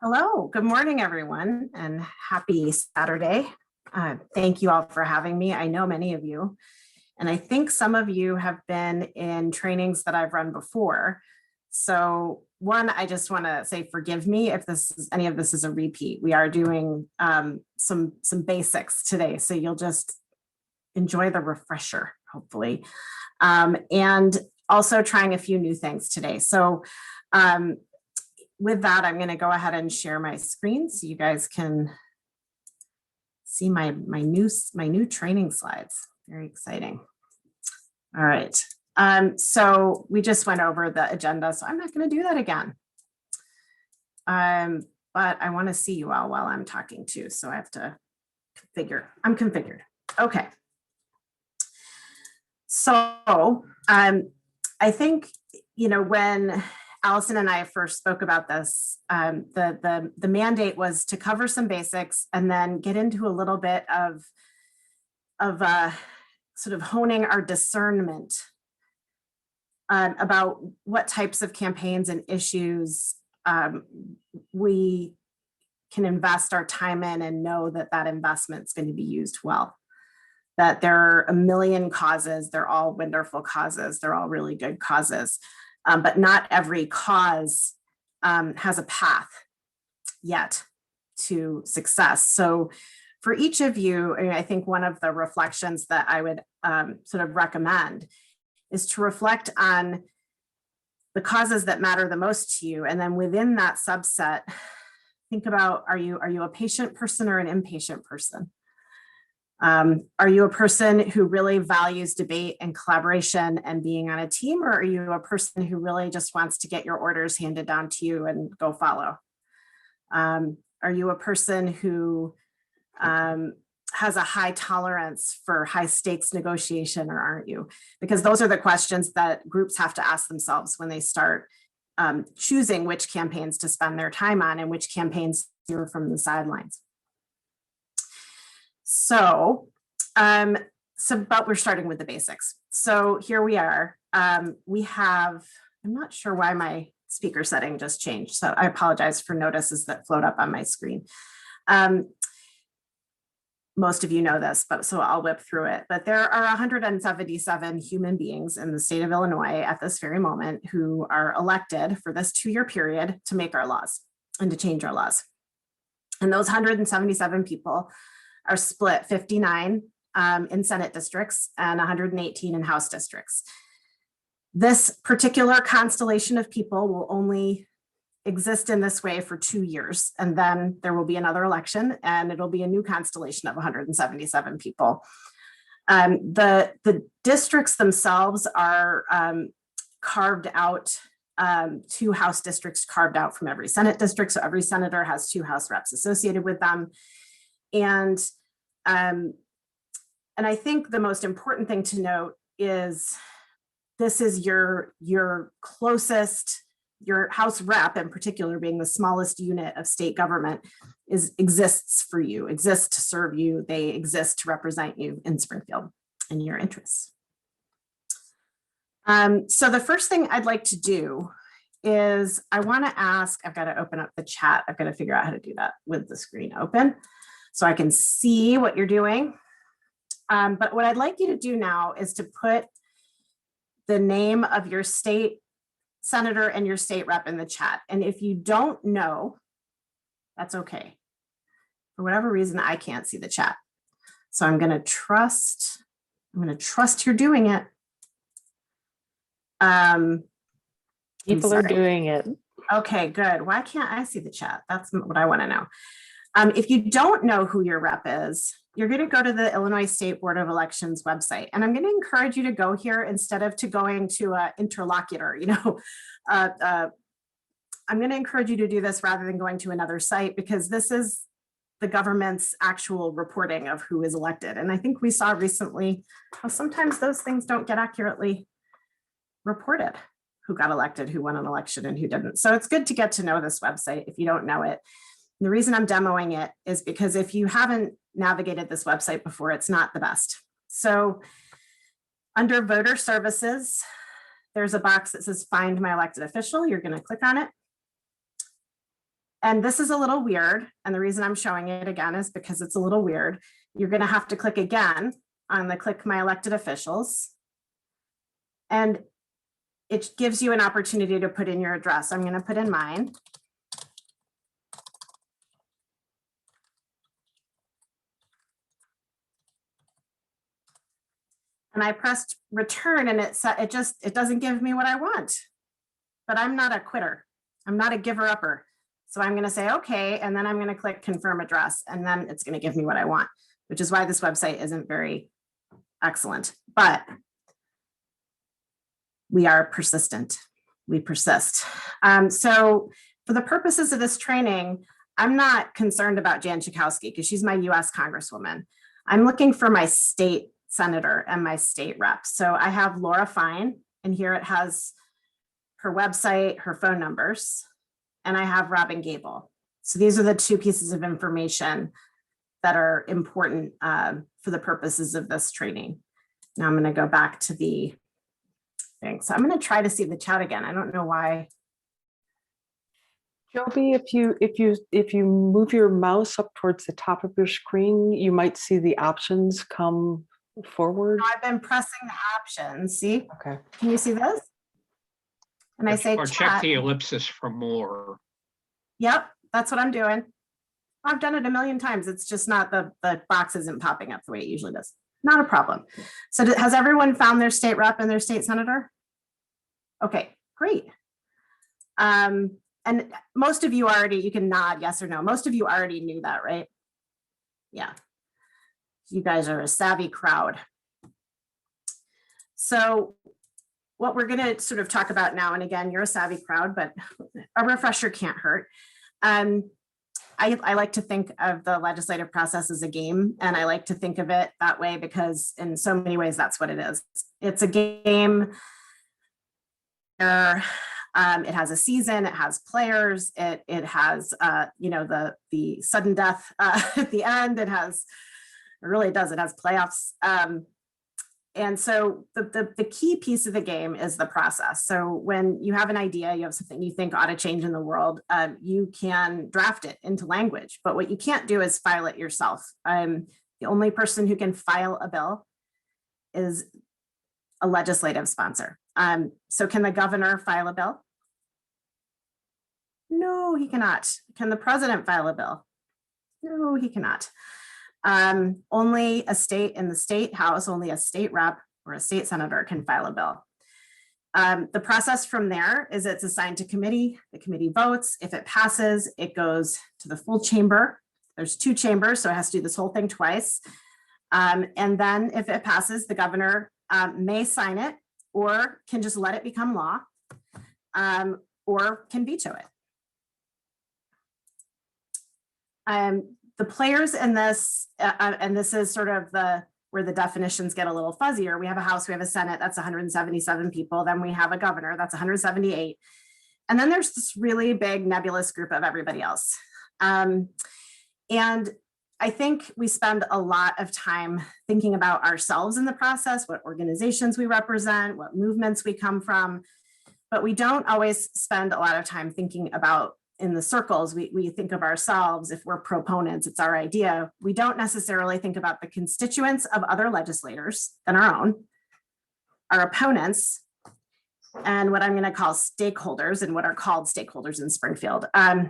Hello, good morning, everyone, and happy Saturday. Thank you all for having me. I know many of you, and I think some of you have been in trainings that I've run before. So one, I just want to say forgive me if any of this is a repeat. We are doing some basics today, so you'll just enjoy the refresher, hopefully, and also trying a few new things today. So with that, I'm going to go ahead and share my screen so you guys can see my new training slides. Very exciting. All right. So we just went over the agenda, so I'm not going to do that again. But I want to see you all while I'm talking too, so I have to configure. I'm configured. Okay. So I think, when Allison and I first spoke about this, the mandate was to cover some basics and then get into a little bit of sort of honing our discernment about what types of campaigns and issues we can invest our time in and know that that investment is going to be used well. That there are a million causes, they're all wonderful causes, they're all really good causes. But not every cause has a path yet to success. So for each of you, I think one of the reflections that I would sort of recommend is to reflect on the causes that matter the most to you. And then within that subset, think about, are you a patient person or an impatient person? Are you a person who really values debate and collaboration and being on a team, or are you a person who really just wants to get your orders handed down to you and go follow? Are you a person who has a high tolerance for high stakes negotiation, or aren't you? Because those are the questions that groups have to ask themselves when they start choosing which campaigns to spend their time on and which campaigns to hear from the sidelines. So but we're starting with the basics. So here we are. We have, I'm not sure why my speaker setting just changed. So I apologize for notices that float up on my screen. Most of you know this, but so I'll whip through it. But there are 177 human beings in the state of Illinois at this very moment who are elected for this 2-year period to make our laws and to change our laws. And those 177 people are split 59 in Senate districts and 118 in House districts. This particular constellation of people will only exist in this way for 2 years, and then there will be another election and it'll be a new constellation of 177 people. The districts themselves are carved out, 2 House districts carved out from every Senate district, so every senator has 2 House reps associated with them. And I think the most important thing to note is this is your closest, your House rep in particular, being the smallest unit of state government, exists for you, exists to serve you. They exist to represent you in Springfield and your interests. So the first thing I'd like to do is I want to ask, I've got to open up the chat. I've got to figure out how to do that with the screen open so I can see what you're doing. But what I'd like you to do now is to put the name of your state senator and your state rep in the chat. And if you don't know, that's okay. For whatever reason, I can't see the chat. So I'm going to trust you're doing it. People are doing it. Okay, good. Why can't I see the chat? That's what I want to know. If you don't know who your rep is, you're going to go to the Illinois State Board of Elections website. And I'm going to encourage you to go here instead of to going to an interlocutor. I'm going to encourage you to do this rather than going to another site, because this is the government's actual reporting of who is elected. And I think we saw recently how sometimes those things don't get accurately reported, who got elected, who won an election, and who didn't. So it's good to get to know this website if you don't know it. The reason I'm demoing it is because if you haven't navigated this website before, it's not the best. So under voter services, there's a box that says find my elected official. You're going to click on it. And this is a little weird. And the reason I'm showing it again is because it's a little weird. You're going to have to click again on the click my elected officials. And it gives you an opportunity to put in your address. I'm going to put in mine. And I pressed return and it doesn't give me what I want. But I'm not a quitter. I'm not a giver upper. So I'm going to say, okay, and then I'm going to click confirm address, and then it's going to give me what I want, which is why this website isn't very excellent. But we are persistent. We persist. So for the purposes of this training, I'm not concerned about Jan Schakowsky because she's my US Congresswoman. I'm looking for my state senator and my state rep. So I have Laura Fine, and here it has her website, her phone numbers, and I have Robin Gable. So these are the two pieces of information that are important for the purposes of this training. Now I'm going to go back to the thing. So I'm going to try to see the chat again. I don't know why. Jobi, if you move your mouse up towards the top of your screen, you might see the options come forward. No, I've been pressing the options. See? Okay. Can you see this? And I say or chat. check the ellipsis for more. Yep, that's what I'm doing. I've done it a million times. It's just not the box isn't popping up the way it usually does. Not a problem. So has everyone found their state rep and their state senator? Okay, great. And most of you already, you can nod yes or no. Most of you already knew that, right? Yeah. You guys are a savvy crowd. So what we're going to sort of talk about now, and again, you're a savvy crowd, but a refresher can't hurt. I like to think of the legislative process as a game, and I like to think of it that way because in so many ways, that's what it is. It's a game where it has a season, it has players, it has the sudden death at the end. It really does. It has playoffs. And so the key piece of the game is the process. So when you have an idea, you have something you think ought to change in the world, you can draft it into language, but what you can't do is file it yourself. The only person who can file a bill is a legislative sponsor. So can the governor file a bill? No, he cannot. Can the president file a bill? No, he cannot. Only a state in the state house, only a state rep or a state senator can file a bill. The process from there is it's assigned to committee. The committee votes. If it passes, it goes to the full chamber. There's two chambers, so it has to do this whole thing twice. And then if it passes, the governor may sign it or can just let it become law or can veto it. The players in this, and this is sort of where the definitions get a little fuzzier. We have a House, we have a Senate, that's 177 people. Then we have a governor, that's 178. And then there's this really big nebulous group of everybody else. And I think we spend a lot of time thinking about ourselves in the process, what organizations we represent, what movements we come from, but we don't always spend a lot of time thinking about in the circles, we think of ourselves, if we're proponents, it's our idea. We don't necessarily think about the constituents of other legislators than our own, our opponents, and what I'm going to call stakeholders and what are called stakeholders in Springfield.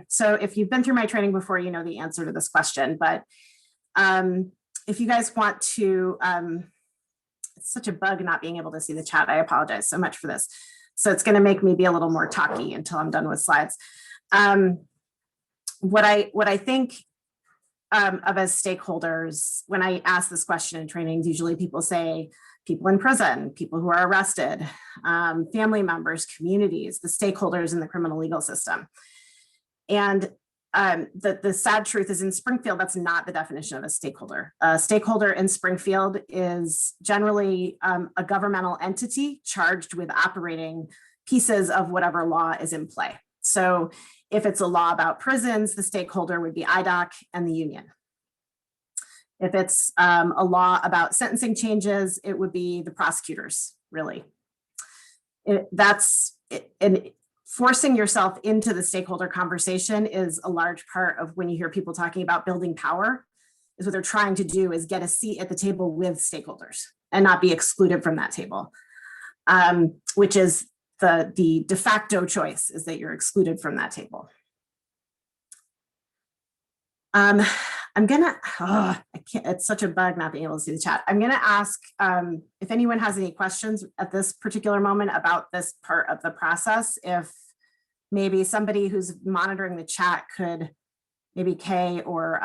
So if you've been through my training before, you know the answer to this question, but if you guys want to, it's such a bug not being able to see the chat. I apologize so much for this. So it's going to make me be a little more talky until I'm done with slides. What I think of as stakeholders, when I ask this question in trainings, usually people say people in prison, people who are arrested, family members, communities, the stakeholders in the criminal legal system. And the sad truth is in Springfield, that's not the definition of a stakeholder. A stakeholder in Springfield is generally a governmental entity charged with operating pieces of whatever law is in play. So if it's a law about prisons, the stakeholder would be IDOC and the union. If it's a law about sentencing changes, it would be the prosecutors, really. And forcing yourself into the stakeholder conversation is a large part of when you hear people talking about building power, is what they're trying to do is get a seat at the table with stakeholders and not be excluded from that table, which is the de facto choice, is that you're excluded from that table. I'm gonna, I can't, it's such a bug not being able to see the chat. I'm gonna ask if anyone has any questions at this particular moment about this part of the process, if maybe somebody who's monitoring the chat could, maybe Kay or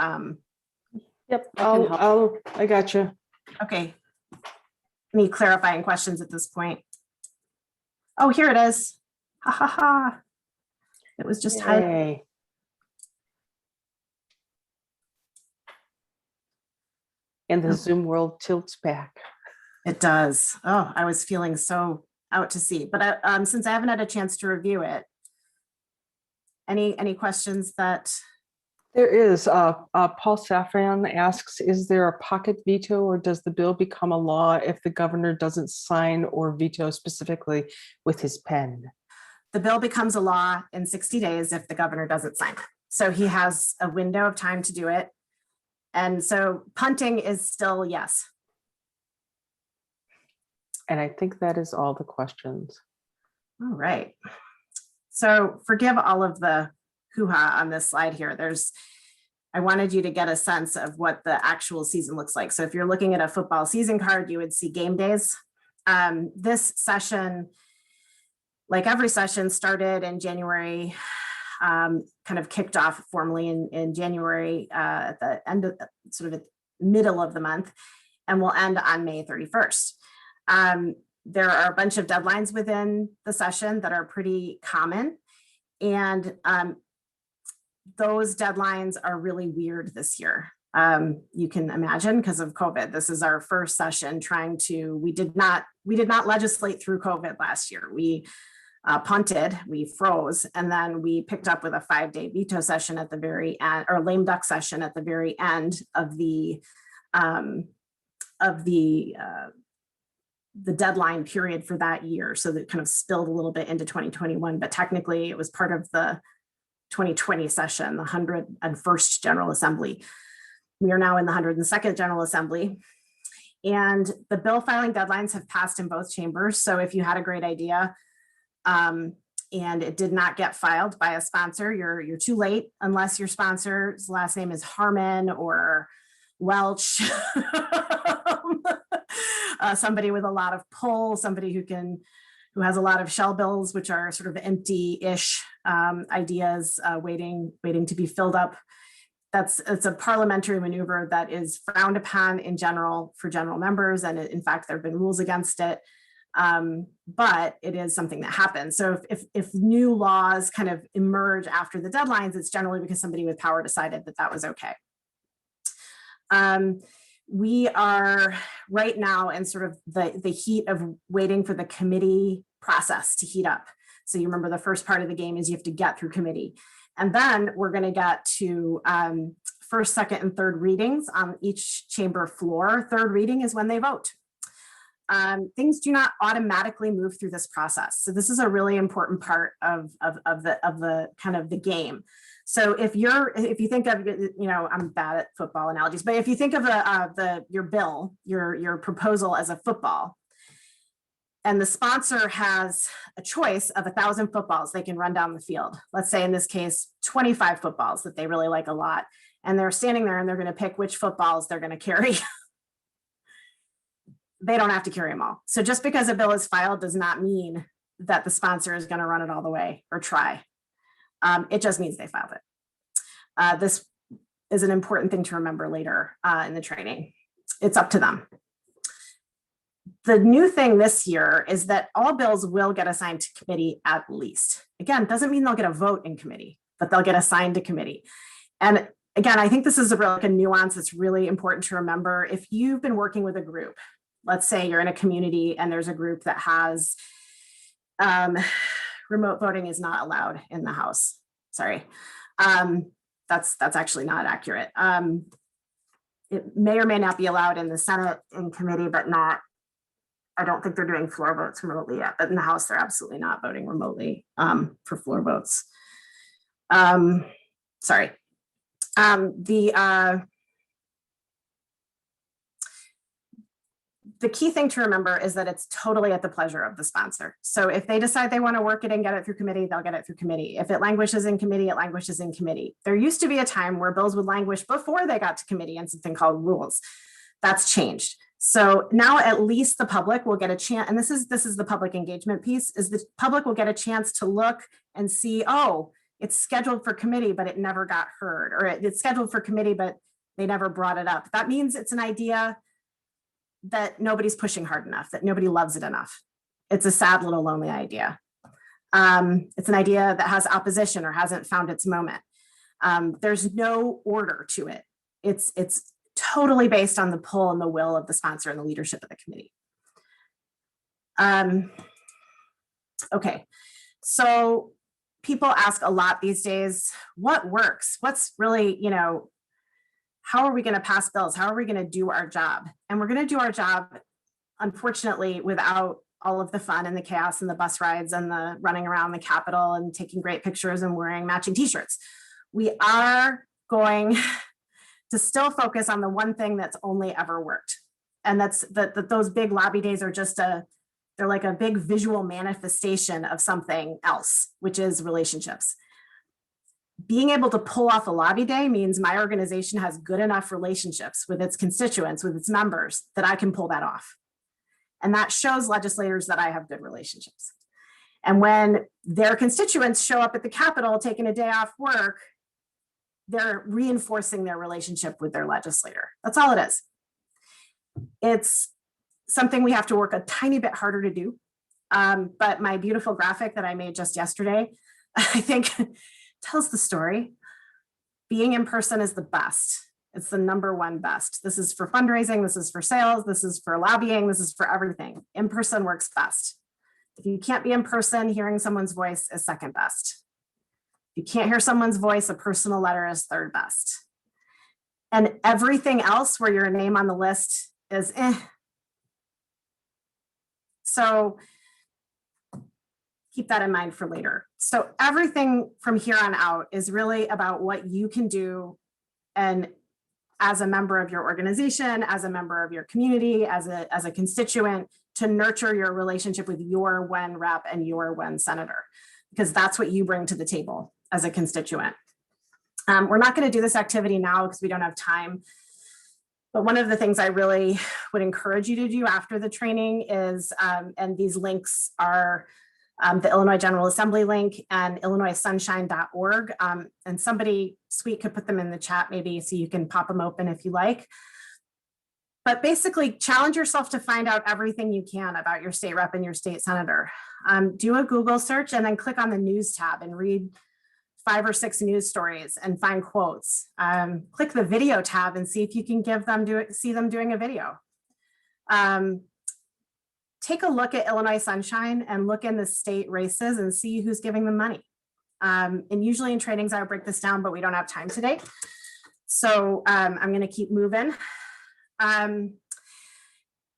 Yep, can help. I got you. Okay. Any clarifying questions at this point? Oh, here it is. Ha ha ha. It was just hiding. Yay. And the Zoom world tilts back. It does. Oh, I was feeling so out to sea, but since I haven't had a chance to review it, any questions that? There is. Paul Safran asks, is there a pocket veto or does the bill become a law if the governor doesn't sign or veto specifically with his pen? The bill becomes a law in 60 days if the governor doesn't sign it. So he has a window of time to do it. And so punting is still yes. And I think that is all the questions. All right. So forgive all of the hoo-ha on this slide here. I wanted you to get a sense of what the actual season looks like. So if you're looking at a football season card, you would see game days. This session, like every session, started in January, kind of kicked off formally in January at the end of sort of the middle of the month, and will end on May 31st. There are a bunch of deadlines within the session that are pretty common, and those deadlines are really weird this year. You can imagine because of COVID. This is our first session trying to, we did not legislate through COVID last year. We punted, we froze, and then we picked up with a 5-day veto session at the very end, or lame duck session at the very end of the deadline period for that year. So that kind of spilled a little bit into 2021, but technically it was part of the 2020 session, the 101st General Assembly. We are now in the 102nd General Assembly. And the bill filing deadlines have passed in both chambers. So if you had a great idea and it did not get filed by a sponsor, you're too late, unless your sponsor's last name is Harmon or Welch, somebody with a lot of pull, somebody who has a lot of shell bills, which are sort of empty-ish ideas waiting to be filled up. It's a parliamentary maneuver that is frowned upon in general for general members, and in fact, there have been rules against it. But it is something that happens. So if new laws kind of emerge after the deadlines, it's generally because somebody with power decided that was okay. We are right now in sort of the heat of waiting for the committee process to heat up. So you remember the first part of the game is you have to get through committee. And then we're going to get to first, second, and third readings on each chamber floor. Third reading is when they vote. Things do not automatically move through this process. So this is a really important part of the kind of the game. So if you think of, I'm bad at football analogies, but if you think of your bill, your proposal as a football, and the sponsor has a choice of 1,000 footballs they can run down the field. Let's say in this case, 25 footballs that they really like a lot. And they're standing there and they're going to pick which footballs they're going to carry. They don't have to carry them all. So just because a bill is filed does not mean that the sponsor is going to run it all the way or try. It just means they filed it. This is an important thing to remember later in the training. It's up to them. The new thing this year is that all bills will get assigned to committee at least. Again, doesn't mean they'll get a vote in committee, but they'll get assigned to committee. And again, I think this is a nuance that's really important to remember. If you've been working with a group, let's say you're in a community and there's a group that has remote voting is not allowed in the House. Sorry, that's actually not accurate. It may or may not be allowed in the Senate in committee, but not I don't think they're doing floor votes remotely yet, but in the House, they're absolutely not voting remotely for floor votes. Sorry. The key thing to remember is that it's totally at the pleasure of the sponsor. So if they decide they want to work it and get it through committee, they'll get it through committee. If it languishes in committee, it languishes in committee. There used to be a time where bills would languish before they got to committee and something called rules. That's changed. So now at least the public will get a chance, and this is the public engagement piece, is the public will get a chance to look and see, oh, it's scheduled for committee, but it never got heard, or it's scheduled for committee, but they never brought it up. That means it's an idea that nobody's pushing hard enough, that nobody loves it enough. It's a sad little lonely idea. It's an idea that has opposition or hasn't found its moment. There's no order to it. It's totally based on the pull and the will of the sponsor and the leadership of the committee. Okay, so people ask a lot these days, what works? What's really, how are we going to pass bills? How are we going to do our job? And we're going to do our job, unfortunately, without all of the fun and the chaos and the bus rides and the running around the Capitol and taking great pictures and wearing matching t-shirts. We are going to still focus on the one thing that's only ever worked. And that's that those big lobby days are just they're like a big visual manifestation of something else, which is relationships. Being able to pull off a lobby day means my organization has good enough relationships with its constituents, with its members, that I can pull that off. And that shows legislators that I have good relationships. And when their constituents show up at the Capitol taking a day off work, they're reinforcing their relationship with their legislator. That's all it is. It's something we have to work a tiny bit harder to do. But my beautiful graphic that I made just yesterday, I think tells the story. Being in person is the best. It's the #1 best. This is for fundraising. This is for sales. This is for lobbying. This is for everything. In person works best. If you can't be in person, hearing someone's voice is second best. If you can't hear someone's voice, a personal letter is third best. And everything else where your name on the list is eh. So keep that in mind for later. So everything from here on out is really about what you can do, and as a member of your organization, as a member of your community, as a constituent, to nurture your relationship with your one rep and your one senator, because that's what you bring to the table as a constituent. We're not going to do this activity now because we don't have time. But one of the things I really would encourage you to do after the training is, and these links are the Illinois General Assembly link and illinoissunshine.org. And somebody sweet could put them in the chat maybe so you can pop them open if you like. But basically challenge yourself to find out everything you can about your state rep and your state senator. Do a Google search and then click on the news tab and read 5 or 6 news stories and find quotes. Click the video tab and see if you can see them doing a video. Take a look at Illinois Sunshine and look in the state races and see who's giving them money. And usually in trainings, I would break this down, but we don't have time today. So I'm going to keep moving.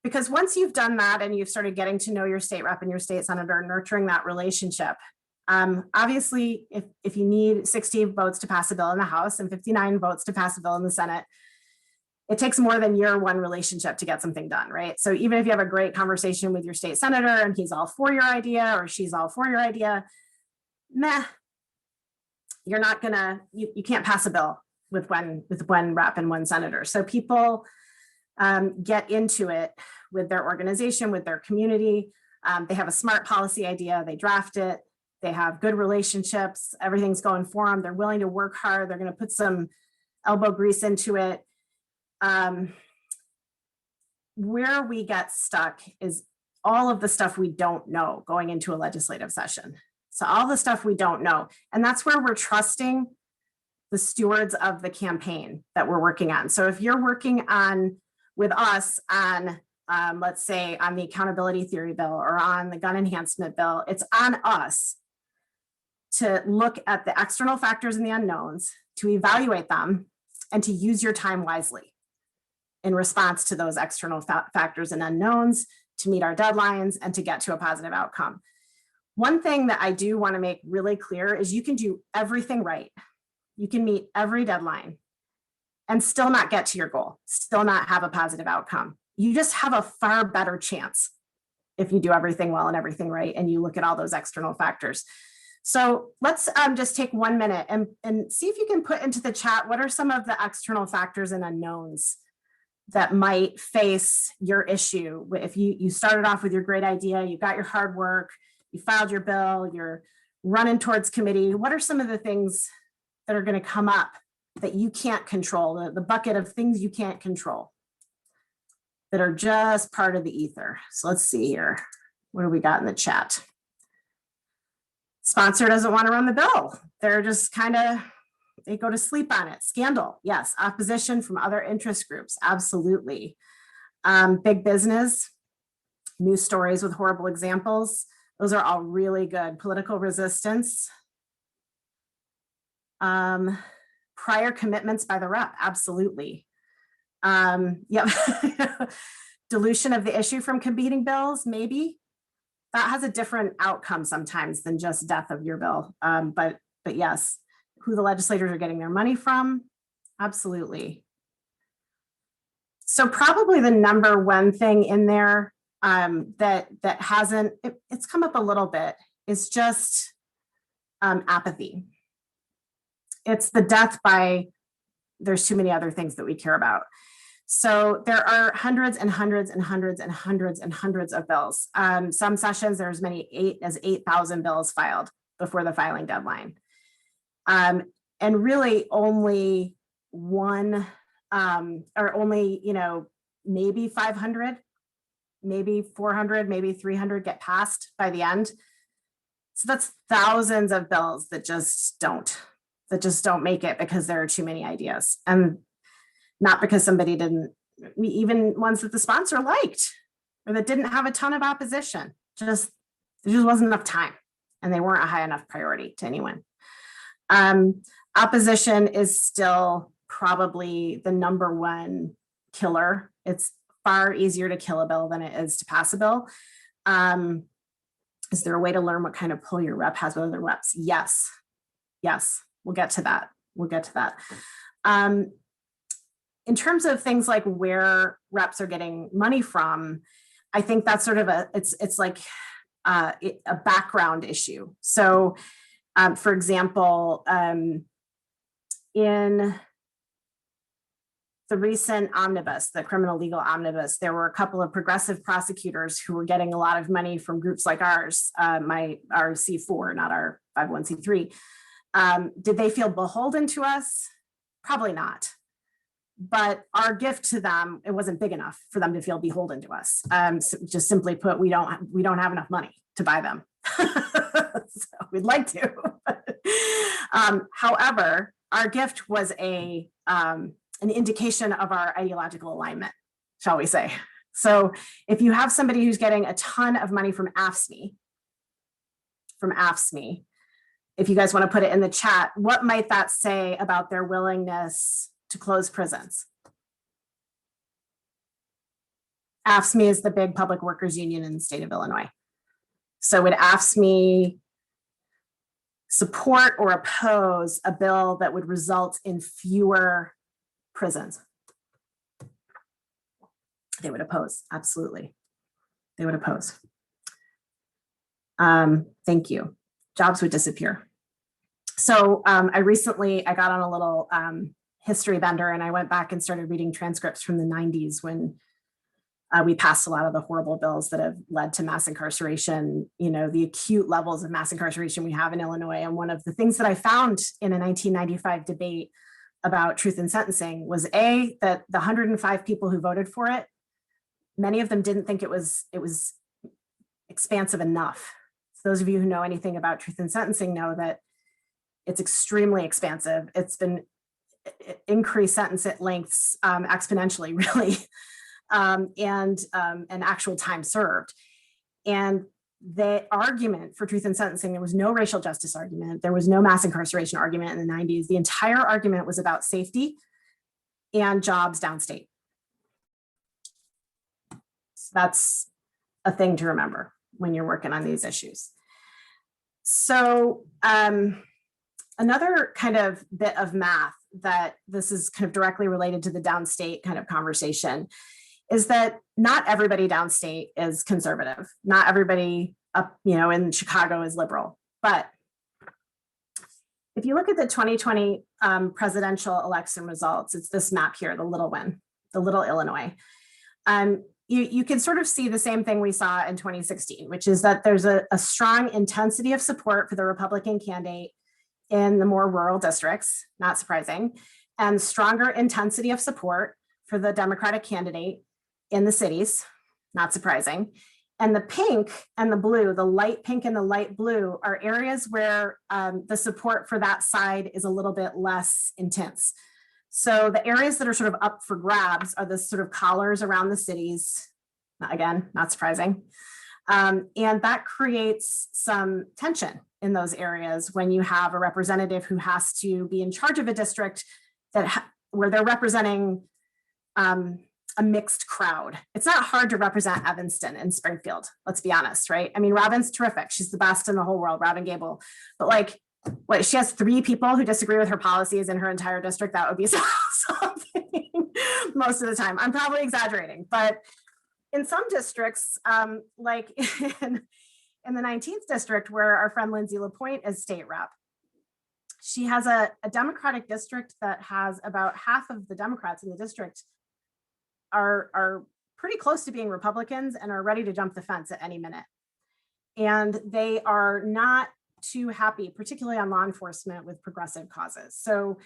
Because once you've done that and you've started getting to know your state rep and your state senator, nurturing that relationship, obviously, if you need 60 votes to pass a bill in the House and 59 votes to pass a bill in the Senate, it takes more than your one relationship to get something done, right? So even if you have a great conversation with your state senator and he's all for your idea or she's all for your idea, you're not gonna, you can't pass a bill with one rep and one senator. So people get into it with their organization, with their community. They have a smart policy idea, they draft it, they have good relationships, everything's going for them, they're willing to work hard, they're gonna put some elbow grease into it. Where we get stuck is all of the stuff we don't know going into a legislative session. So all the stuff we don't know, and that's where we're trusting the stewards of the campaign that we're working on. So if you're working with us on, let's say on the accountability theory bill or on the gun enhancement bill, it's on us to look at the external factors and the unknowns, to evaluate them, and to use your time wisely in response to those external factors and unknowns, to meet our deadlines, and to get to a positive outcome. One thing that I do want to make really clear is you can do everything right. You can meet every deadline and still not get to your goal, still not have a positive outcome. You just have a far better chance if you do everything well and everything right, and you look at all those external factors. So let's just take 1 minute and see if you can put into the chat, what are some of the external factors and unknowns that might face your issue? If you started off with your great idea, you got your hard work, you filed your bill, you're running towards committee, what are some of the things that are going to come up that you can't control, the bucket of things you can't control that are just part of the ether? So let's see here. What do we got in the chat? Sponsor doesn't want to run the bill. They're just they go to sleep on it. Scandal, yes. Opposition from other interest groups, absolutely. Big business, news stories with horrible examples. Those are all really good. Political resistance. Prior commitments by the rep, absolutely. Yep. Dilution of the issue from competing bills, maybe. That has a different outcome sometimes than just death of your bill. But yes, who the legislators are getting their money from, absolutely. So probably the number one thing in there that hasn't, it's come up a little bit, is just apathy. It's the death by, there's too many other things that we care about. So there are hundreds and hundreds and hundreds and hundreds and hundreds of bills. Some sessions, there's as many as 8,000 bills filed before the filing deadline. And really only one, or only, maybe 500, maybe 400, maybe 300 get passed by the end. So that's thousands of bills that just don't make it because there are too many ideas. And not because somebody didn't, even ones that the sponsor liked or that didn't have a ton of opposition, there just wasn't enough time and they weren't a high enough priority to anyone. Opposition is still probably the number one killer. It's far easier to kill a bill than it is to pass a bill. Is there a way to learn what kind of pull your rep has with other reps? Yes, we'll get to that. In terms of things like where reps are getting money from, I think that's sort of it's like a background issue. So, for example, in the recent omnibus, the criminal legal omnibus, there were a couple of progressive prosecutors who were getting a lot of money from groups like ours, our C4, not our 501c3. Did they feel beholden to us? Probably not. But our gift to them, it wasn't big enough for them to feel beholden to us. So just simply put, we don't have enough money to buy them. So we'd like to. However, our gift was an indication of our ideological alignment, shall we say. So if you have somebody who's getting a ton of money from AFSCME, if you guys want to put it in the chat, what might that say about their willingness to close prisons? AFSCME is the big public workers union in the state of Illinois. So would AFSCME support or oppose a bill that would result in fewer prisons? They would oppose, absolutely. They would oppose. Thank you. Jobs would disappear. So I got on a little history bender and I went back and started reading transcripts from the 90s when we passed a lot of the horrible bills that have led to mass incarceration, the acute levels of mass incarceration we have in Illinois. And one of the things that I found in a 1995 debate about truth in sentencing was that the 105 people who voted for it, many of them didn't think it was expansive enough. So those of you who know anything about truth in sentencing know that it's extremely expansive. It's been increased sentence lengths exponentially, really, and actual time served. And the argument for truth in sentencing, there was no racial justice argument. There was no mass incarceration argument in the 90s. The entire argument was about safety and jobs downstate. So that's a thing to remember when you're working on these issues. So another kind of bit of math that this is kind of directly related to the downstate kind of conversation is that not everybody downstate is conservative. Not everybody up, in Chicago is liberal. But if you look at the 2020 presidential election results, it's this map here, the little one, the little Illinois. You can sort of see the same thing we saw in 2016, which is that there's a strong intensity of support for the Republican candidate in the more rural districts, not surprising, and stronger intensity of support for the Democratic candidate in the cities, not surprising. And the pink and the blue, the light pink and the light blue, are areas where the support for that side is a little bit less intense. So the areas that are sort of up for grabs are the sort of collars around the cities. Again, not surprising. And that creates some tension in those areas when you have a representative who has to be in charge of a district where they're representing a mixed crowd. It's not hard to represent Evanston and Springfield, let's be honest, right? I mean, Robin's terrific. She's the best in the whole world, Robin Gable. But like, what, she has 3 people who disagree with her policies in her entire district. That would be something most of the time. I'm probably exaggerating, but in some districts, like in the 19th district, where our friend Lindsay LaPointe is state rep, she has a Democratic district that has about half of the Democrats in the district are pretty close to being Republicans and are ready to jump the fence at any minute. And they are not too happy, particularly on law enforcement, with progressive causes. So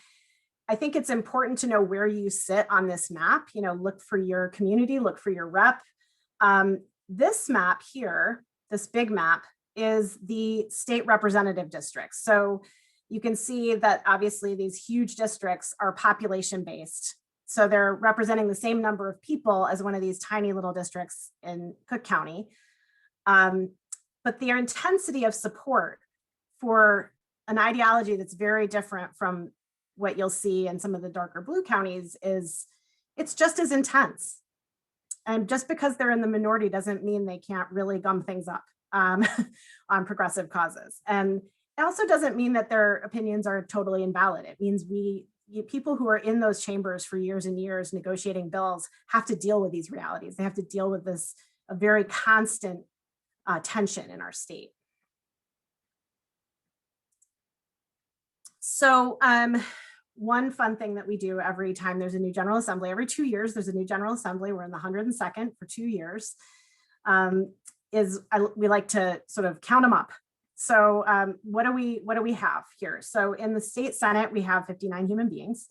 I think it's important to know where you sit on this map. Look for your community, look for your rep. This map here, this big map, is the state representative districts. So you can see that obviously these huge districts are population based. So they're representing the same number of people as one of these tiny little districts in Cook County. But their intensity of support for an ideology that's very different from what you'll see in some of the darker blue counties it's just as intense. And just because they're in the minority doesn't mean they can't really gum things up on progressive causes. And it also doesn't mean that their opinions are totally invalid. It means people who are in those chambers for years and years negotiating bills have to deal with these realities. They have to deal with a very constant tension in our state. So one fun thing that we do every time there's a new General Assembly, every 2 years, there's a new General Assembly. We're in the 102nd for 2 years, we like to sort of count them up. So what do we have here? So in the state Senate, we have 59 human beings.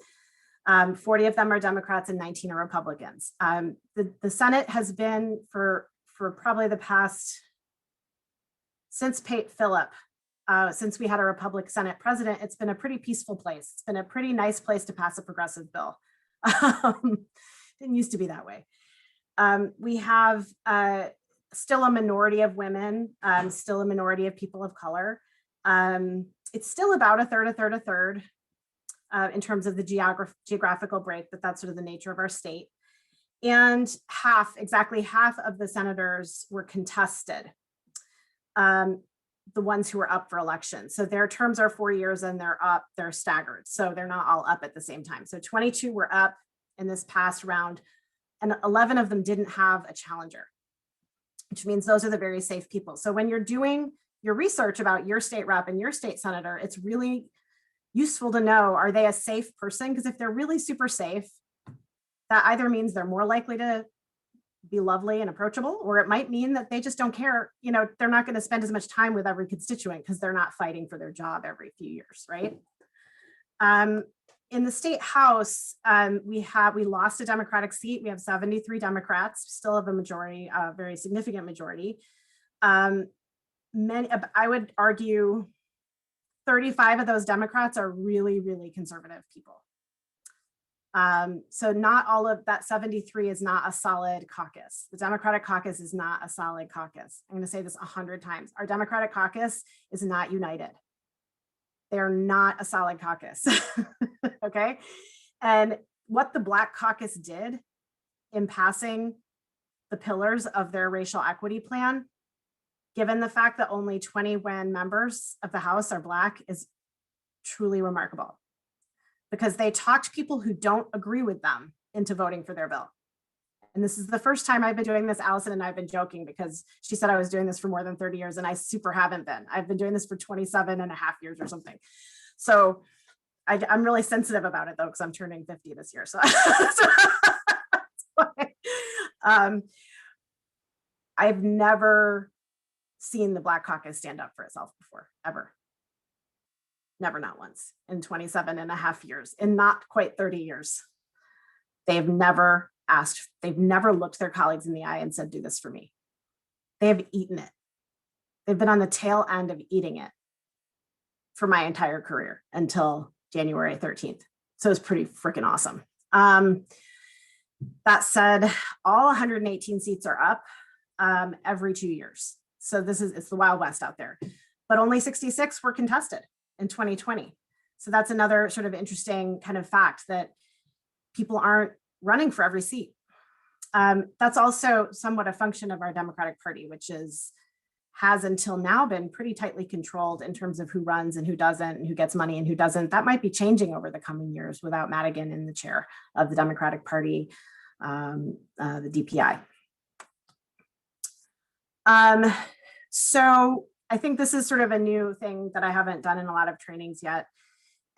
40 of them are Democrats and 19 are Republicans. The Senate has been for probably the past, since Pate Phillip, since we had a Republican Senate president, it's been a pretty peaceful place. It's been a pretty nice place to pass a progressive bill. Didn't used to be that way. We have still a minority of women, still a minority of people of color. It's still about a third in terms of the geographical break, but that's sort of the nature of our state. And exactly half of the senators were contested, the ones who are up for election. So their terms are 4 years and they're staggered. So they're not all up at the same time. So 22 were up in this past round and 11 of them didn't have a challenger, which means those are the very safe people. So when you're doing your research about your state rep and your state senator, it's really useful to know, are they a safe person? Because if they're really super safe, that either means they're more likely to be lovely and approachable, or it might mean that they just don't care. They're not going to spend as much time with every constituent because they're not fighting for their job every few years, right? In the state house, we lost a Democratic seat. We have 73 Democrats, still have a majority, a very significant majority. I would argue 35 of those Democrats are really, really conservative people. So not all of that 73 is not a solid caucus. The Democratic caucus is not a solid caucus. I'm going to say this 100 times. Our Democratic caucus is not united. They're not a solid caucus. Okay. And what the Black caucus did in passing the pillars of their racial equity plan, given the fact that only 21 members of the House are Black, is truly remarkable, because they talked people who don't agree with them into voting for their bill. And this is the first time I've been doing this. Allison and I have been joking because she said I was doing this for more than 30 years, and I super haven't been. I've been doing this for 27 and a half years or something. So I'm really sensitive about it though, because I'm turning 50 this year. So, I've never seen the Black Caucus stand up for itself before, ever. Never, not once in 27 and a half years, in not quite 30 years. They've never asked, they've never looked their colleagues in the eye and said, do this for me. They have eaten it. They've been on the tail end of eating it for my entire career until January 13th. So it's pretty freaking awesome. That said, all 118 seats are up every 2 years. So it's the Wild West out there, but only 66 were contested in 2020. So that's another sort of interesting kind of fact, that people aren't running for every seat. That's also somewhat a function of our Democratic Party, which has until now been pretty tightly controlled in terms of who runs and who doesn't, and who gets money and who doesn't. That might be changing over the coming years without Madigan in the chair of the Democratic Party, the DPI. So I think this is sort of a new thing that I haven't done in a lot of trainings yet.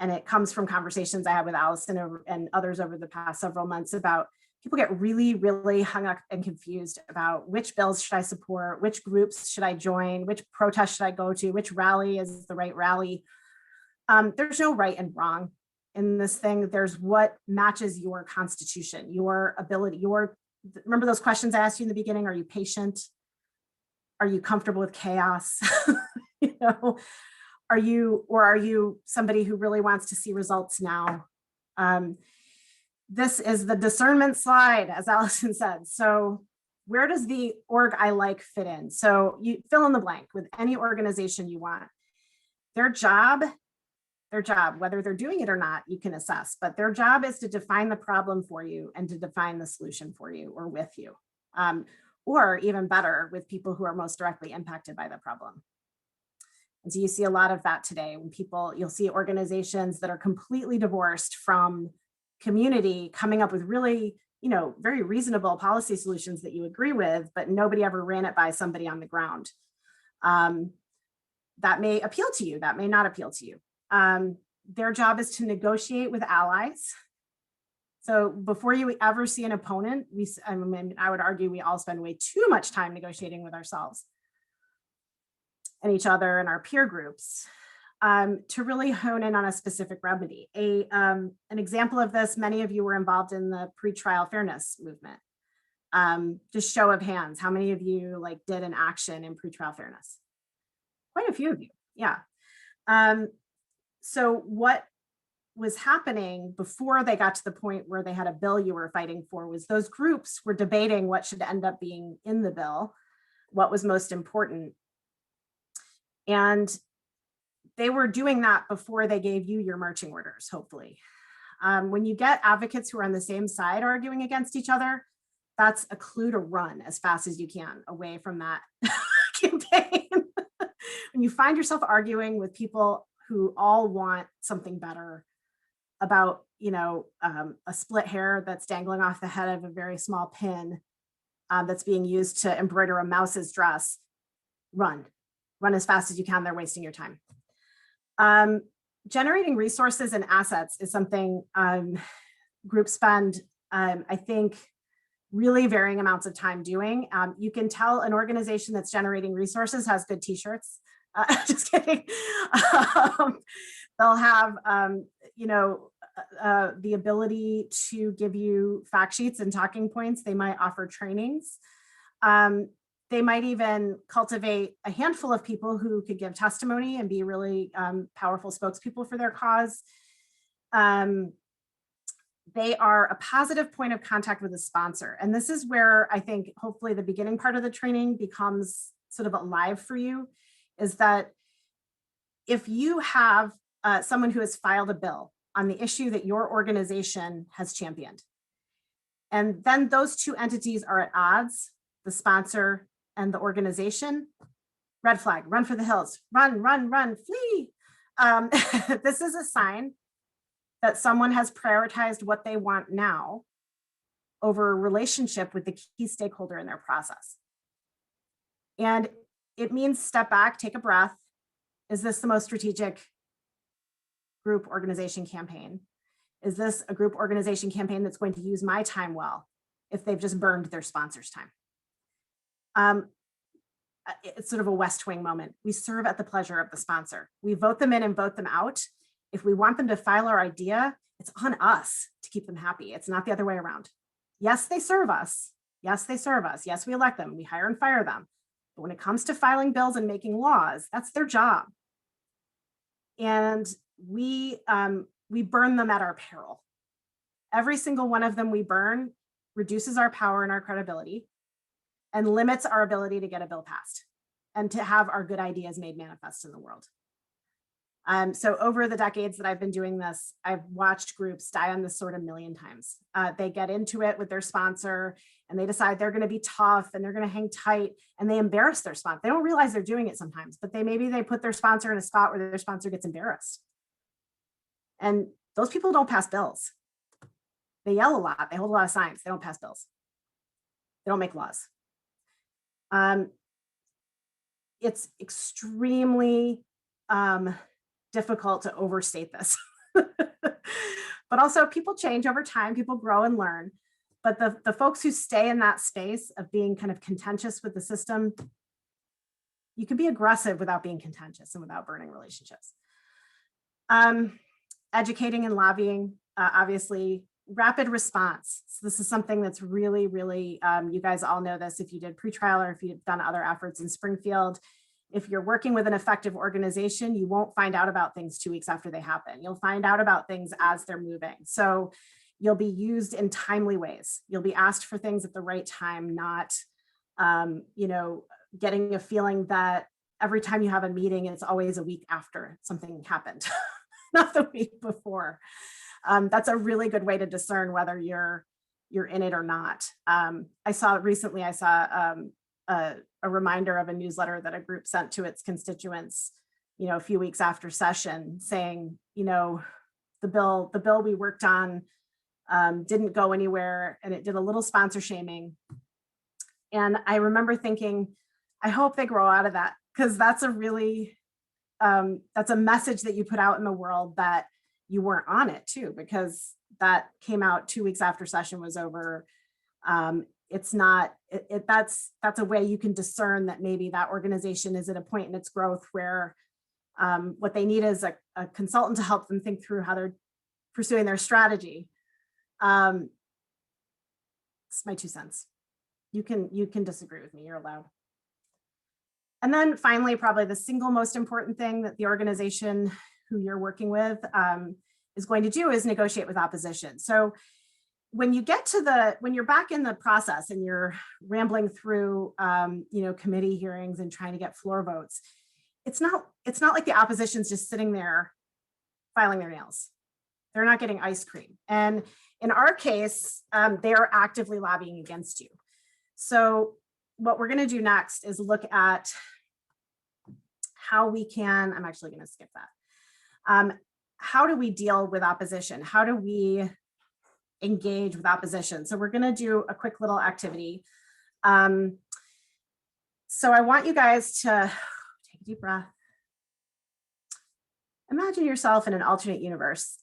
And it comes from conversations I had with Allison and others over the past several months about people get really, really hung up and confused about which bills should I support, which groups should I join, which protest should I go to, which rally is the right rally. There's no right and wrong in this thing. There's what matches your constitution, your ability, remember those questions I asked you in the beginning? Are you patient? Are you comfortable with chaos? You know, are you somebody who really wants to see results now? This is the discernment slide, as Allison said. So where does the org I like fit in? So you fill in the blank with any organization you want. Their job, whether they're doing it or not, you can assess, but their job is to define the problem for you and to define the solution for you or with you. Or even better, with people who are most directly impacted by the problem. And so you see a lot of that today when you'll see organizations that are completely divorced from community coming up with really, very reasonable policy solutions that you agree with, but nobody ever ran it by somebody on the ground. That may appeal to you, that may not appeal to you. Their job is to negotiate with allies. So before you ever see an opponent, I would argue we all spend way too much time negotiating with ourselves and each other and our peer groups to really hone in on a specific remedy. An example of this, many of you were involved in the pretrial fairness movement. Just show of hands, how many of you did an action in pretrial fairness? Quite a few of you, yeah. So what was happening before they got to the point where they had a bill you were fighting for was those groups were debating what should end up being in the bill, what was most important. And they were doing that before they gave you your marching orders, hopefully. When you get advocates who are on the same side arguing against each other, that's a clue to run as fast as you can away from that campaign. When you find yourself arguing with people who all want something better about, a split hair that's dangling off the head of a very small pin that's being used to embroider a mouse's dress, run as fast as you can. They're wasting your time. Generating resources and assets is something groups spend, I think, really varying amounts of time doing. You can tell an organization that's generating resources has good t-shirts. Just kidding. They'll have, the ability to give you fact sheets and talking points. They might offer trainings. They might even cultivate a handful of people who could give testimony and be really powerful spokespeople for their cause. They are a positive point of contact with a sponsor. And this is where I think hopefully the beginning part of the training becomes sort of alive for you, is that if you have someone who has filed a bill on the issue that your organization has championed, and then those two entities are at odds, the sponsor, and the organization, red flag, run for the hills, run, run, run, flee. This is a sign that someone has prioritized what they want now over a relationship with the key stakeholder in their process. And it means step back, take a breath. Is this the most strategic group organization campaign? Is this a group organization campaign that's going to use my time well if they've just burned their sponsor's time? It's sort of a West Wing moment. We serve at the pleasure of the sponsor. We vote them in and vote them out. If we want them to file our idea, it's on us to keep them happy. It's not the other way around. Yes, they serve us. Yes, they serve us. Yes, we elect them. We hire and fire them. But when it comes to filing bills and making laws, that's their job. And we burn them at our peril. Every single one of them we burn reduces our power and our credibility and limits our ability to get a bill passed and to have our good ideas made manifest in the world. So over the decades that I've been doing this, I've watched groups die on this sort of 1,000,000 times. They get into it with their sponsor and they decide they're going to be tough and they're going to hang tight and they embarrass their sponsor. They don't realize they're doing it sometimes, but maybe they put their sponsor in a spot where their sponsor gets embarrassed. And those people don't pass bills. They yell a lot. They hold a lot of signs. They don't pass bills. They don't make laws. It's extremely difficult to overstate this. But also people change over time, people grow and learn. But the folks who stay in that space of being kind of contentious with the system, you can be aggressive without being contentious and without burning relationships. Educating and lobbying, obviously, rapid response. So this is something that's really, really, you guys all know this if you did pretrial or if you've done other efforts in Springfield. If you're working with an effective organization, you won't find out about things 2 weeks after they happen. You'll find out about things as they're moving. So you'll be used in timely ways. You'll be asked for things at the right time, not, getting a feeling that every time you have a meeting, it's always a week after something happened, not the week before. That's a really good way to discern whether you're in it or not. I saw a reminder of a newsletter that a group sent to its constituents, a few weeks after session saying, the bill we worked on didn't go anywhere and it did a little sponsor shaming. And I remember thinking, I hope they grow out of that because that's a really, that's a message that you put out in the world that you weren't on it too, because that came out 2 weeks after session was over. It's not, that's a way you can discern that maybe that organization is at a point in its growth where what they need is a consultant to help them think through how they're pursuing their strategy. It's my 2 cents. You can disagree with me, you're allowed. And then finally, probably the single most important thing that the organization who you're working with is going to do is negotiate with opposition. So when you're back in the process and you're rambling through, committee hearings and trying to get floor votes, it's not like the opposition's just sitting there filing their nails. They're not getting ice cream. And in our case, they are actively lobbying against you. So what we're going to do next is look at how we can, I'm actually going to skip that. How do we deal with opposition? How do we engage with opposition? So we're going to do a quick little activity. So I want you guys to take a deep breath. Imagine yourself in an alternate universe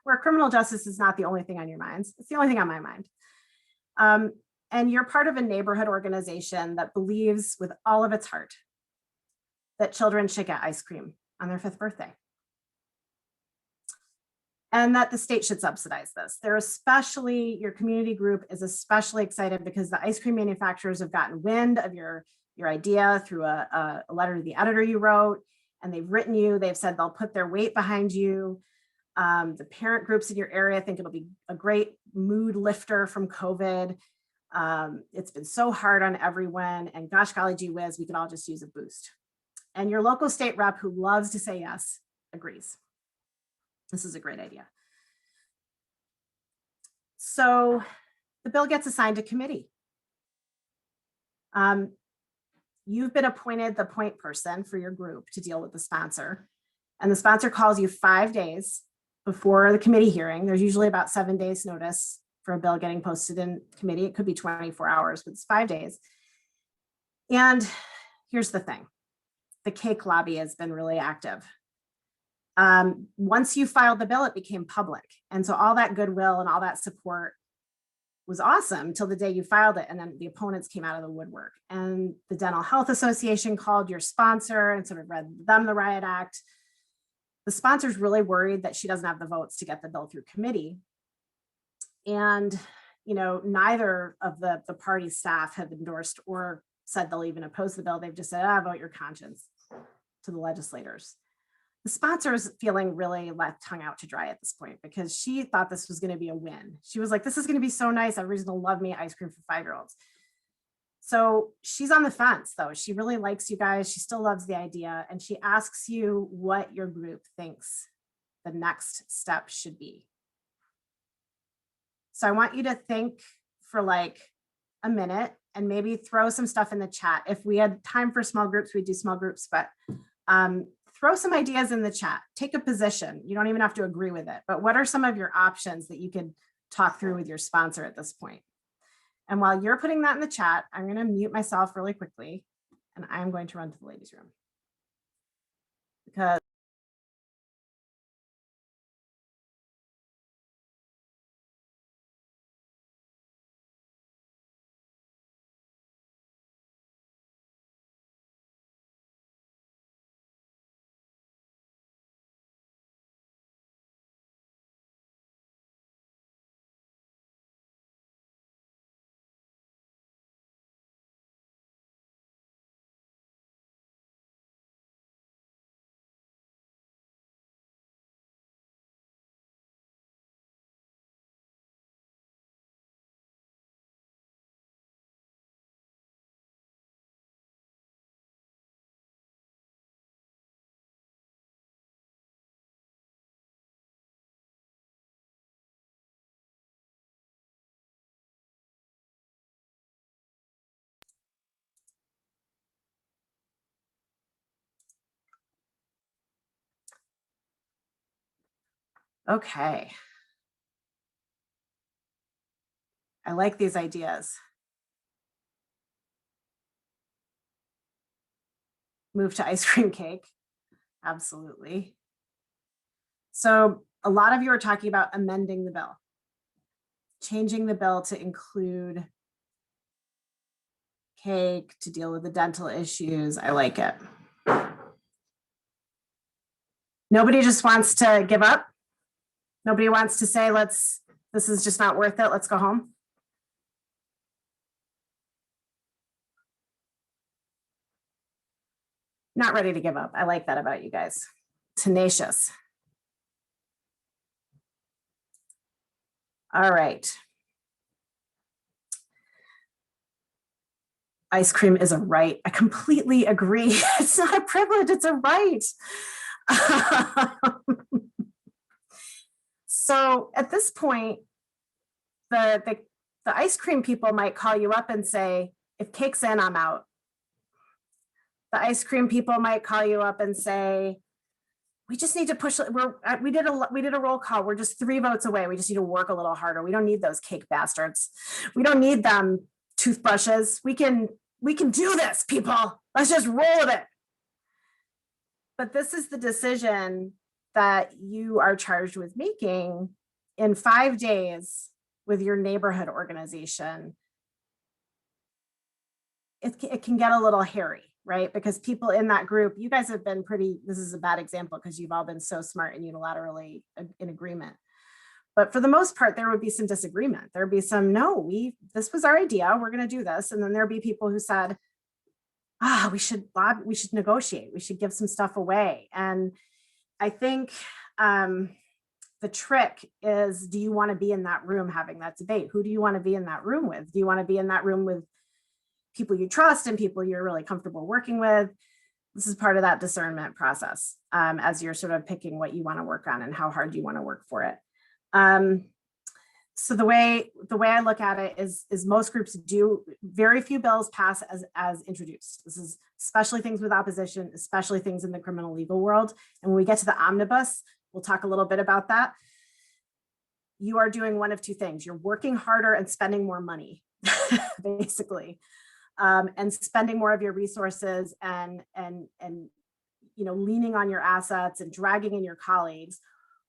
where criminal justice is not the only thing on your minds. It's the only thing on my mind. And you're part of a neighborhood organization that believes with all of its heart that children should get ice cream on their 5th birthday. And that the state should subsidize this. Your community group is especially excited because the ice cream manufacturers have gotten wind of your idea through a letter to the editor you wrote, and they've written you, they've said they'll put their weight behind you. The parent groups in your area think it'll be a great mood lifter from COVID. It's been so hard on everyone, and gosh golly gee whiz, we could all just use a boost. And your local state rep who loves to say yes agrees. This is a great idea. So the bill gets assigned to committee. You've been appointed the point person for your group to deal with the sponsor. And the sponsor calls you 5 days before the committee hearing. There's usually about 7 days notice for a bill getting posted in committee. It could be 24 hours, but it's 5 days. And here's the thing. The cake lobby has been really active. Once you filed the bill, it became public. And so all that goodwill and all that support was awesome until the day you filed it. And then the opponents came out of the woodwork. And the Dental Health Association called your sponsor and sort of read them the riot act. The sponsor's really worried that she doesn't have the votes to get the bill through committee. And, you know, neither of the party staff have endorsed or said they'll even oppose the bill. They've just said, vote your conscience to the legislators. The sponsor is feeling really left hung out to dry at this point because she thought this was going to be a win. She was like, this is going to be so nice. Everybody's going to love me. Ice cream for 5-year-olds. So she's on the fence though. She really likes you guys. She still loves the idea. And she asks you what your group thinks the next step should be. So I want you to think for like a minute and maybe throw some stuff in the chat. If we had time for small groups, we'd do small groups, but throw some ideas in the chat. Take a position. You don't even have to agree with it, but what are some of your options that you could talk through with your sponsor at this point? And while you're putting that in the chat, I'm going to mute myself really quickly and I'm going to run to the ladies' room. Because okay. I like these ideas. Move to ice cream cake. Absolutely. So a lot of you are talking about amending the bill, changing the bill to include cake, to deal with the dental issues. I like it. Nobody just wants to give up. Nobody wants to say, this is just not worth it. Let's go home. Not ready to give up. I like that about you guys. Tenacious. All right. Ice cream is a right. I completely agree. It's not a privilege, it's a right. So at this point, the ice cream people might call you up and say, if cake's in, I'm out. The ice cream people might call you up and say, we just need to push, we did a roll call. We're just 3 votes away. We just need to work a little harder. We don't need those cake bastards. We don't need them toothbrushes. We can do this, people. Let's just roll with it. But this is the decision that you are charged with making in 5 days with your neighborhood organization. It can get a little hairy, right? Because people in that group, you guys have been pretty, this is a bad example because you've all been so smart and unilaterally in agreement. But for the most part, there would be some disagreement. There'd be some, no, this was our idea, we're going to do this. And then there'd be people who said, we should negotiate, we should give some stuff away. And I think the trick is, do you want to be in that room having that debate? Who do you want to be in that room with? Do you want to be in that room with people you trust and people you're really comfortable working with? This is part of that discernment process as you're sort of picking what you want to work on and how hard you want to work for it. So the way I look at it is most groups do, very few bills pass as introduced. This is especially things with opposition, especially things in the criminal legal world. And when we get to the omnibus, we'll talk a little bit about that. You are doing one of two things. You're working harder and spending more money, basically, and spending more of your resources and leaning on your assets and dragging in your colleagues,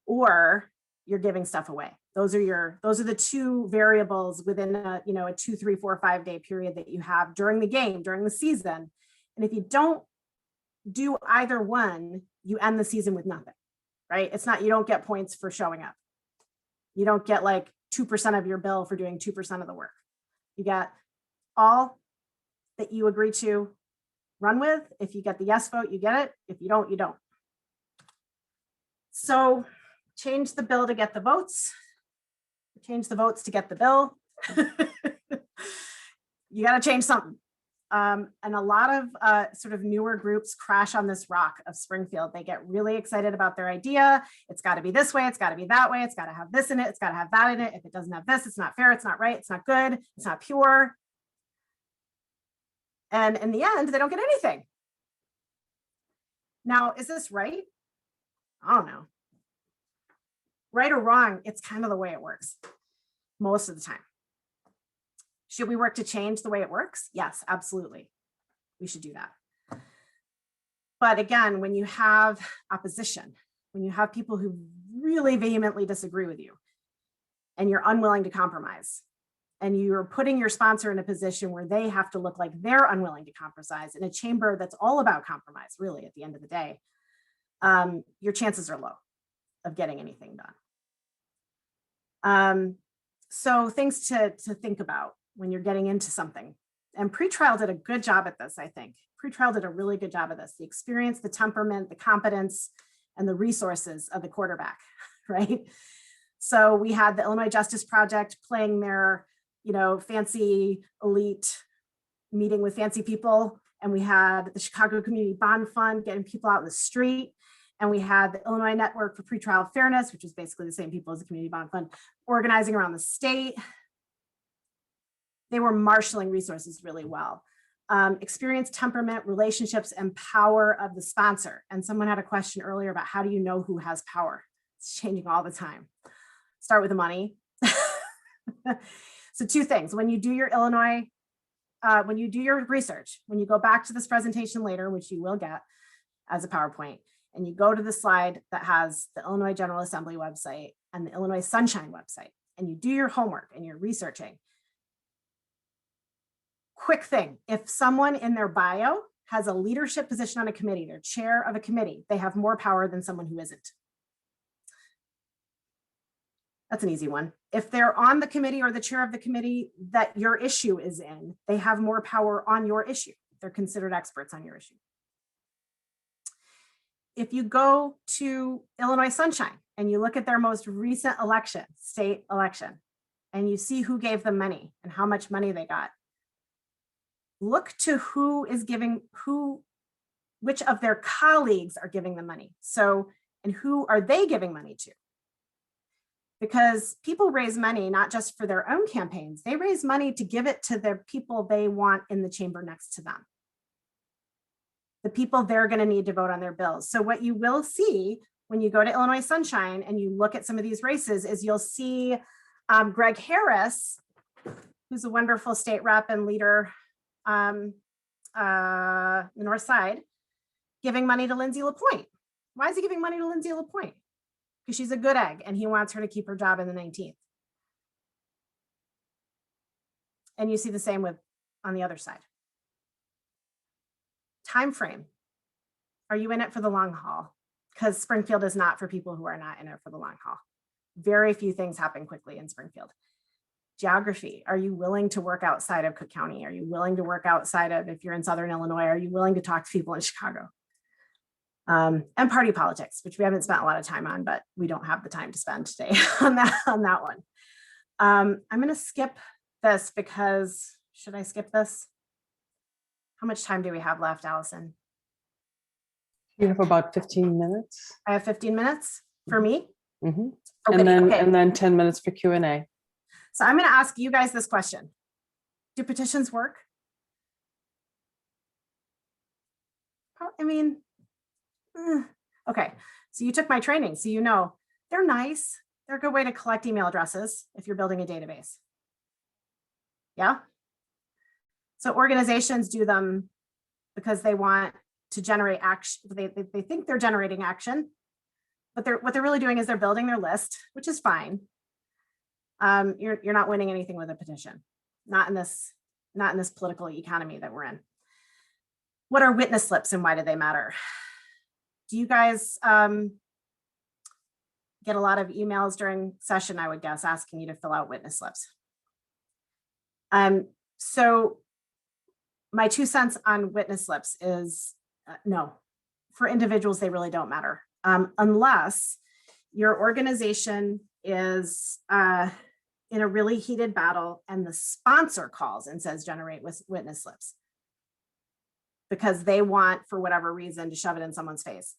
or you're giving stuff away. Those are the two variables within a 2, 3, 4, 5 day period that you have during the game, during the season. And if you don't do either one, you end the season with nothing, right? It's not, you don't get points for showing up. You don't get like 2% of your bill for doing 2% of the work. You get all that you agree to run with. If you get the yes vote, you get it. If you don't, you don't. So change the bill to get the votes. Change the votes to get the bill. You got to change something. And a lot of sort of newer groups crash on this rock of Springfield. They get really excited about their idea. It's got to be this way. It's got to be that way. It's got to have this in it. It's got to have that in it. If it doesn't have this, it's not fair. It's not right. It's not good. It's not pure. And in the end, they don't get anything. Now, is this right? I don't know. Right or wrong, it's kind of the way it works most of the time. Should we work to change the way it works? Yes, absolutely. We should do that. But again, when you have opposition, when you have people who really vehemently disagree with you and you're unwilling to compromise, and you're putting your sponsor in a position where they have to look like they're unwilling to compromise in a chamber that's all about compromise, really, at the end of the day, your chances are low of getting anything done. So things to think about when you're getting into something. And pretrial did a good job at this, I think. Pretrial did a really good job of this. The experience, the temperament, the competence, and the resources of the quarterback, right? So we had the Illinois Justice Project playing their, fancy elite meeting with fancy people. And we had the Chicago Community Bond Fund getting people out in the street. And we had the Illinois Network for Pretrial Fairness, which was basically the same people as the Community Bond Fund, organizing around the state. They were marshaling resources really well. Experience, temperament, relationships, and power of the sponsor. And someone had a question earlier about how do you know who has power? It's changing all the time. Start with the money. So two things, when you do your when you do your research, when you go back to this presentation later, which you will get as a PowerPoint, and you go to the slide that has the Illinois General Assembly website and the Illinois Sunshine website, and you do your homework and you're researching. Quick thing, if someone in their bio has a leadership position on a committee, they're chair of a committee, they have more power than someone who isn't. That's an easy one. If they're on the committee or the chair of the committee that your issue is in, they have more power on your issue. They're considered experts on your issue. If you go to Illinois Sunshine and you look at their most recent election, state election, and you see who gave them money and how much money they got, look to who is giving, which of their colleagues are giving them money. So, and who are they giving money to? Because people raise money not just for their own campaigns, they raise money to give it to the people they want in the chamber next to them. The people they're going to need to vote on their bills. So what you will see when you go to Illinois Sunshine and you look at some of these races is you'll see Greg Harris, who's a wonderful state rep and leader, the North Side, giving money to Lindsay LaPointe. Why is he giving money to Lindsay LaPointe? Because she's a good egg and he wants her to keep her job in the 19th. And you see the same with on the other side. Time frame. Are you in it for the long haul? Because Springfield is not for people who are not in it for the long haul. Very few things happen quickly in Springfield. Geography. Are you willing to work outside of Cook County? Are you willing to work outside of, if you're in Southern Illinois, are you willing to talk to people in Chicago? And party politics, which we haven't spent a lot of time on, but we don't have the time to spend today on that one. I'm going to skip this because, should I skip this? How much time do we have left, Allison? You have about 15 minutes. I have 15 minutes for me. Mm-hmm. Okay, and then 10 minutes for Q&A. So I'm going to ask you guys this question. Do petitions work? I mean, okay. So you took my training, so you know they're nice. They're a good way to collect email addresses if you're building a database. Yeah. So organizations do them because they want to generate action. They think they're generating action, but what they're really doing is they're building their list, which is fine. You're not winning anything with a petition, not in this political economy that we're in. What are witness slips and why do they matter? Do you guys get a lot of emails during session, I would guess, asking you to fill out witness slips? So my 2 cents on witness slips is no. For individuals, they really don't matter. Unless your organization is in a really heated battle and the sponsor calls and says generate witness slips because they want, for whatever reason, to shove it in someone's face.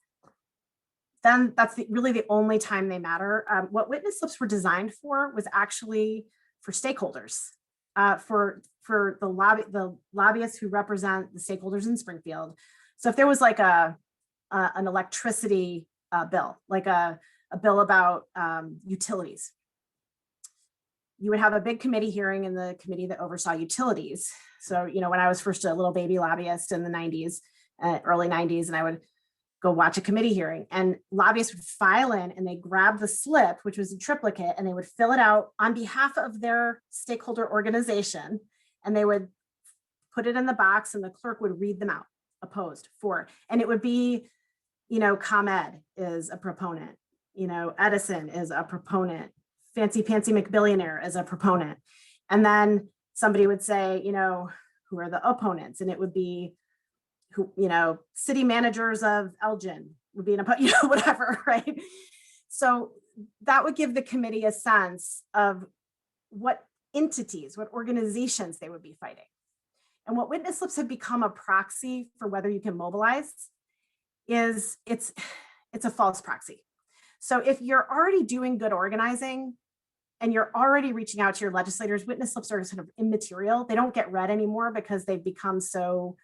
Then that's really the only time they matter. What witness slips were designed for was actually for stakeholders, for the lobbyists who represent the stakeholders in Springfield. So if there was like an electricity bill, like a bill about utilities, you would have a big committee hearing in the committee that oversaw utilities. So, when I was first a little baby lobbyist in the 90s, early 90s, and I would go watch a committee hearing and lobbyists would file in and they grab the slip, which was a triplicate, and they would fill it out on behalf of their stakeholder organization. And they would put it in the box and the clerk would read them out, opposed, for, and it would be, ComEd is a proponent, Edison is a proponent, Fancy Pantsy McBillionaire is a proponent. And then somebody would say, who are the opponents? And it would be who, city managers of Elgin would be an opponent, whatever, right? So that would give the committee a sense of what entities, what organizations they would be fighting. And what witness slips have become a proxy for whether you can mobilize is it's a false proxy. So if you're already doing good organizing and you're already reaching out to your legislators, witness slips are sort of immaterial. They don't get read anymore because they've become so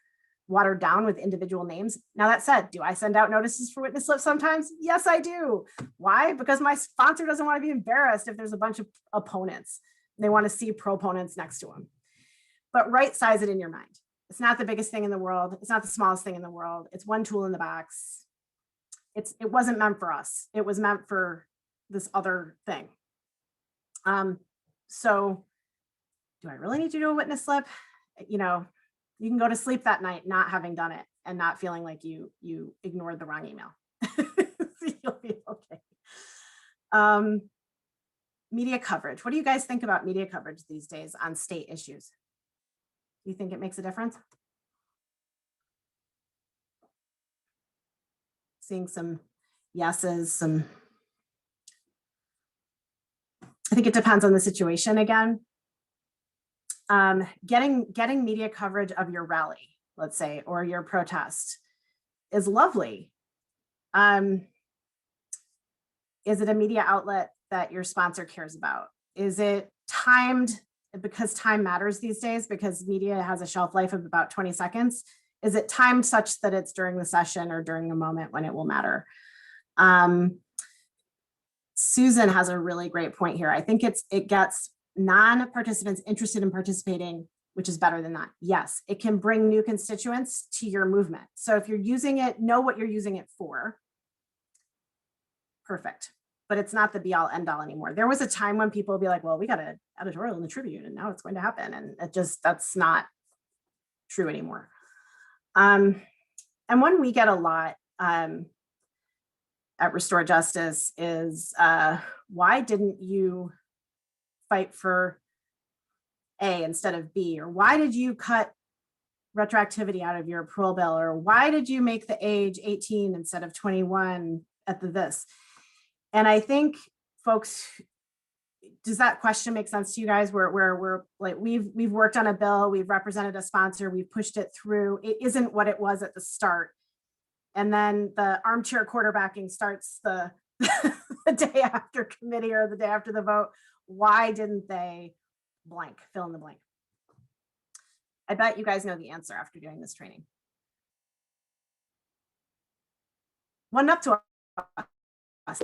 watered down with individual names. Now that said, do I send out notices for witness slips sometimes? Yes, I do. Why? Because my sponsor doesn't want to be embarrassed if there's a bunch of opponents. They want to see proponents next to them. But right size it in your mind. It's not the biggest thing in the world. It's not the smallest thing in the world. It's one tool in the box. It wasn't meant for us. It was meant for this other thing. So do I really need to do a witness slip? You can go to sleep that night not having done it and not feeling like you ignored the wrong email. You'll be okay. Media coverage. What do you guys think about media coverage these days on state issues? Do you think it makes a difference? Seeing some yeses, I think it depends on the situation again. Getting media coverage of your rally, let's say, or your protest is lovely. Is it a media outlet that your sponsor cares about? Is it timed, because time matters these days, because media has a shelf life of about 20 seconds? Is it timed such that it's during the session or during a moment when it will matter? Susan has a really great point here. I think it gets non-participants interested in participating, which is better than that. Yes, it can bring new constituents to your movement. So if you're using it, know what you're using it for. Perfect. But it's not the be all end all anymore. There was a time when people would be like, well, we got an editorial in the Tribune and now it's going to happen. And that's not true anymore. And one we get a lot at Restore Justice is why didn't you fight for A instead of B? Or why did you cut retroactivity out of your parole bill? Or why did you make the age 18 instead of 21 at the this? And I think folks, does that question make sense to you guys? We're like, we've worked on a bill, we've represented a sponsor, we've pushed it through. It isn't what it was at the start. And then the armchair quarterbacking starts the, the day after committee or the day after the vote. Why didn't they blank, fill in the blank. I bet you guys know the answer after doing this training. One up to us.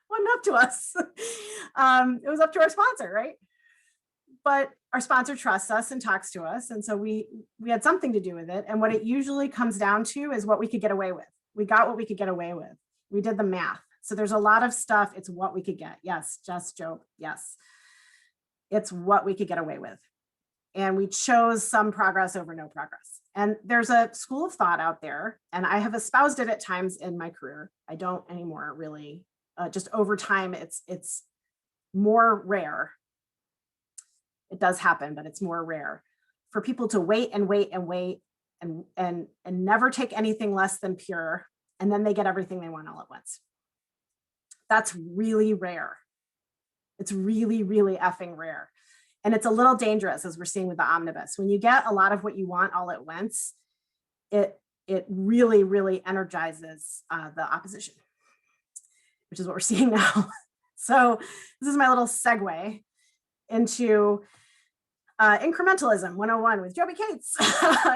One up to us. It was up to our sponsor, right? But our sponsor trusts us and talks to us. And so we had something to do with it. And what it usually comes down to is what we could get away with. We got what we could get away with. We did the math. So there's a lot of stuff. It's what we could get. Yes, just Job. Yes. It's what we could get away with. And we chose some progress over no progress. And there's a school of thought out there, and I have espoused it at times in my career. I don't anymore, really. Just over time, it's more rare. It does happen, but it's more rare for people to wait and wait and wait and never take anything less than pure, and then they get everything they want all at once. That's really rare. It's really, really effing rare. And it's a little dangerous, as we're seeing with the omnibus. When you get a lot of what you want all at once, it really, really energizes the opposition, which is what we're seeing now. So this is my little segue into incrementalism 101 with Jobi Cates.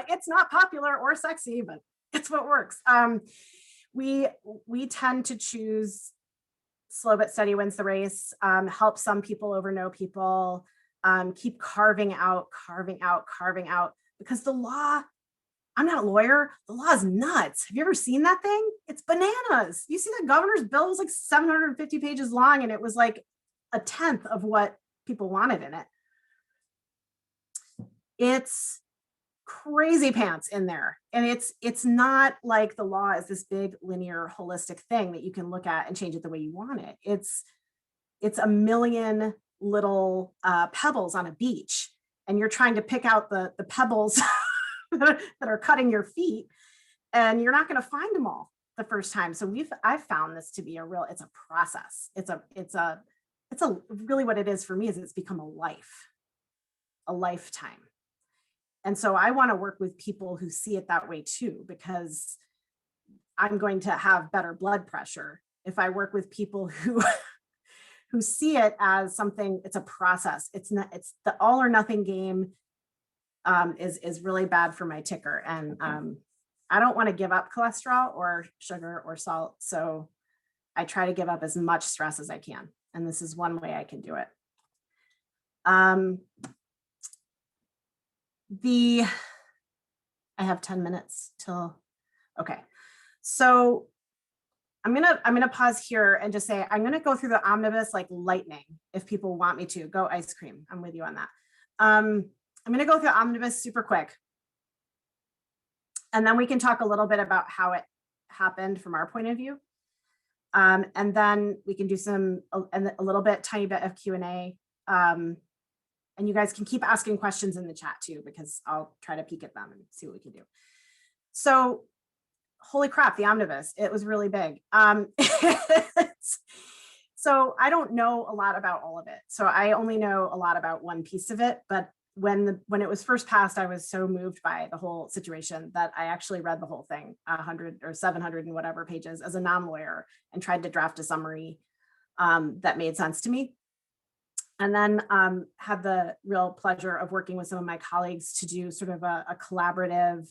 It's not popular or sexy, but it's what works. We tend to choose slow but steady wins the race, help some people over no people, keep carving out, because the law, I'm not a lawyer, the law is nuts. Have you ever seen that thing? It's bananas. You see the governor's bill was like 750 pages long, and it was like a tenth of what people wanted in it. It's crazy pants in there. And it's not like the law is this big linear holistic thing that you can look at and change it the way you want it. It's a million little pebbles on a beach, and you're trying to pick out the pebbles that are cutting your feet, and you're not going to find them all the first time. So I've found this to be it's a process. It's a really what it is for me is it's become a lifetime. And so I want to work with people who see it that way too, because I'm going to have better blood pressure if I work with people who see it as something. It's a process. It's the all or nothing game is really bad for my ticker. And I don't want to give up cholesterol or sugar or salt. So I try to give up as much stress as I can. And this is one way I can do it. I have 10 minutes till, okay. So I'm gonna pause here and just say, I'm gonna go through the omnibus like lightning. If people want me to go ice cream, I'm with you on that. I'm gonna go through omnibus super quick. And then we can talk a little bit about how it happened from our point of view. And then we can do tiny bit of Q&A. And you guys can keep asking questions in the chat too, because I'll try to peek at them and see what we can do. So, holy crap, the omnibus, it was really big. So I don't know a lot about all of it. So I only know a lot about one piece of it, but when it was first passed, I was so moved by the whole situation that I actually read the whole thing, 100 or 700 and whatever pages as a non-lawyer, and tried to draft a summary that made sense to me. And then had the real pleasure of working with some of my colleagues to do sort of a collaborative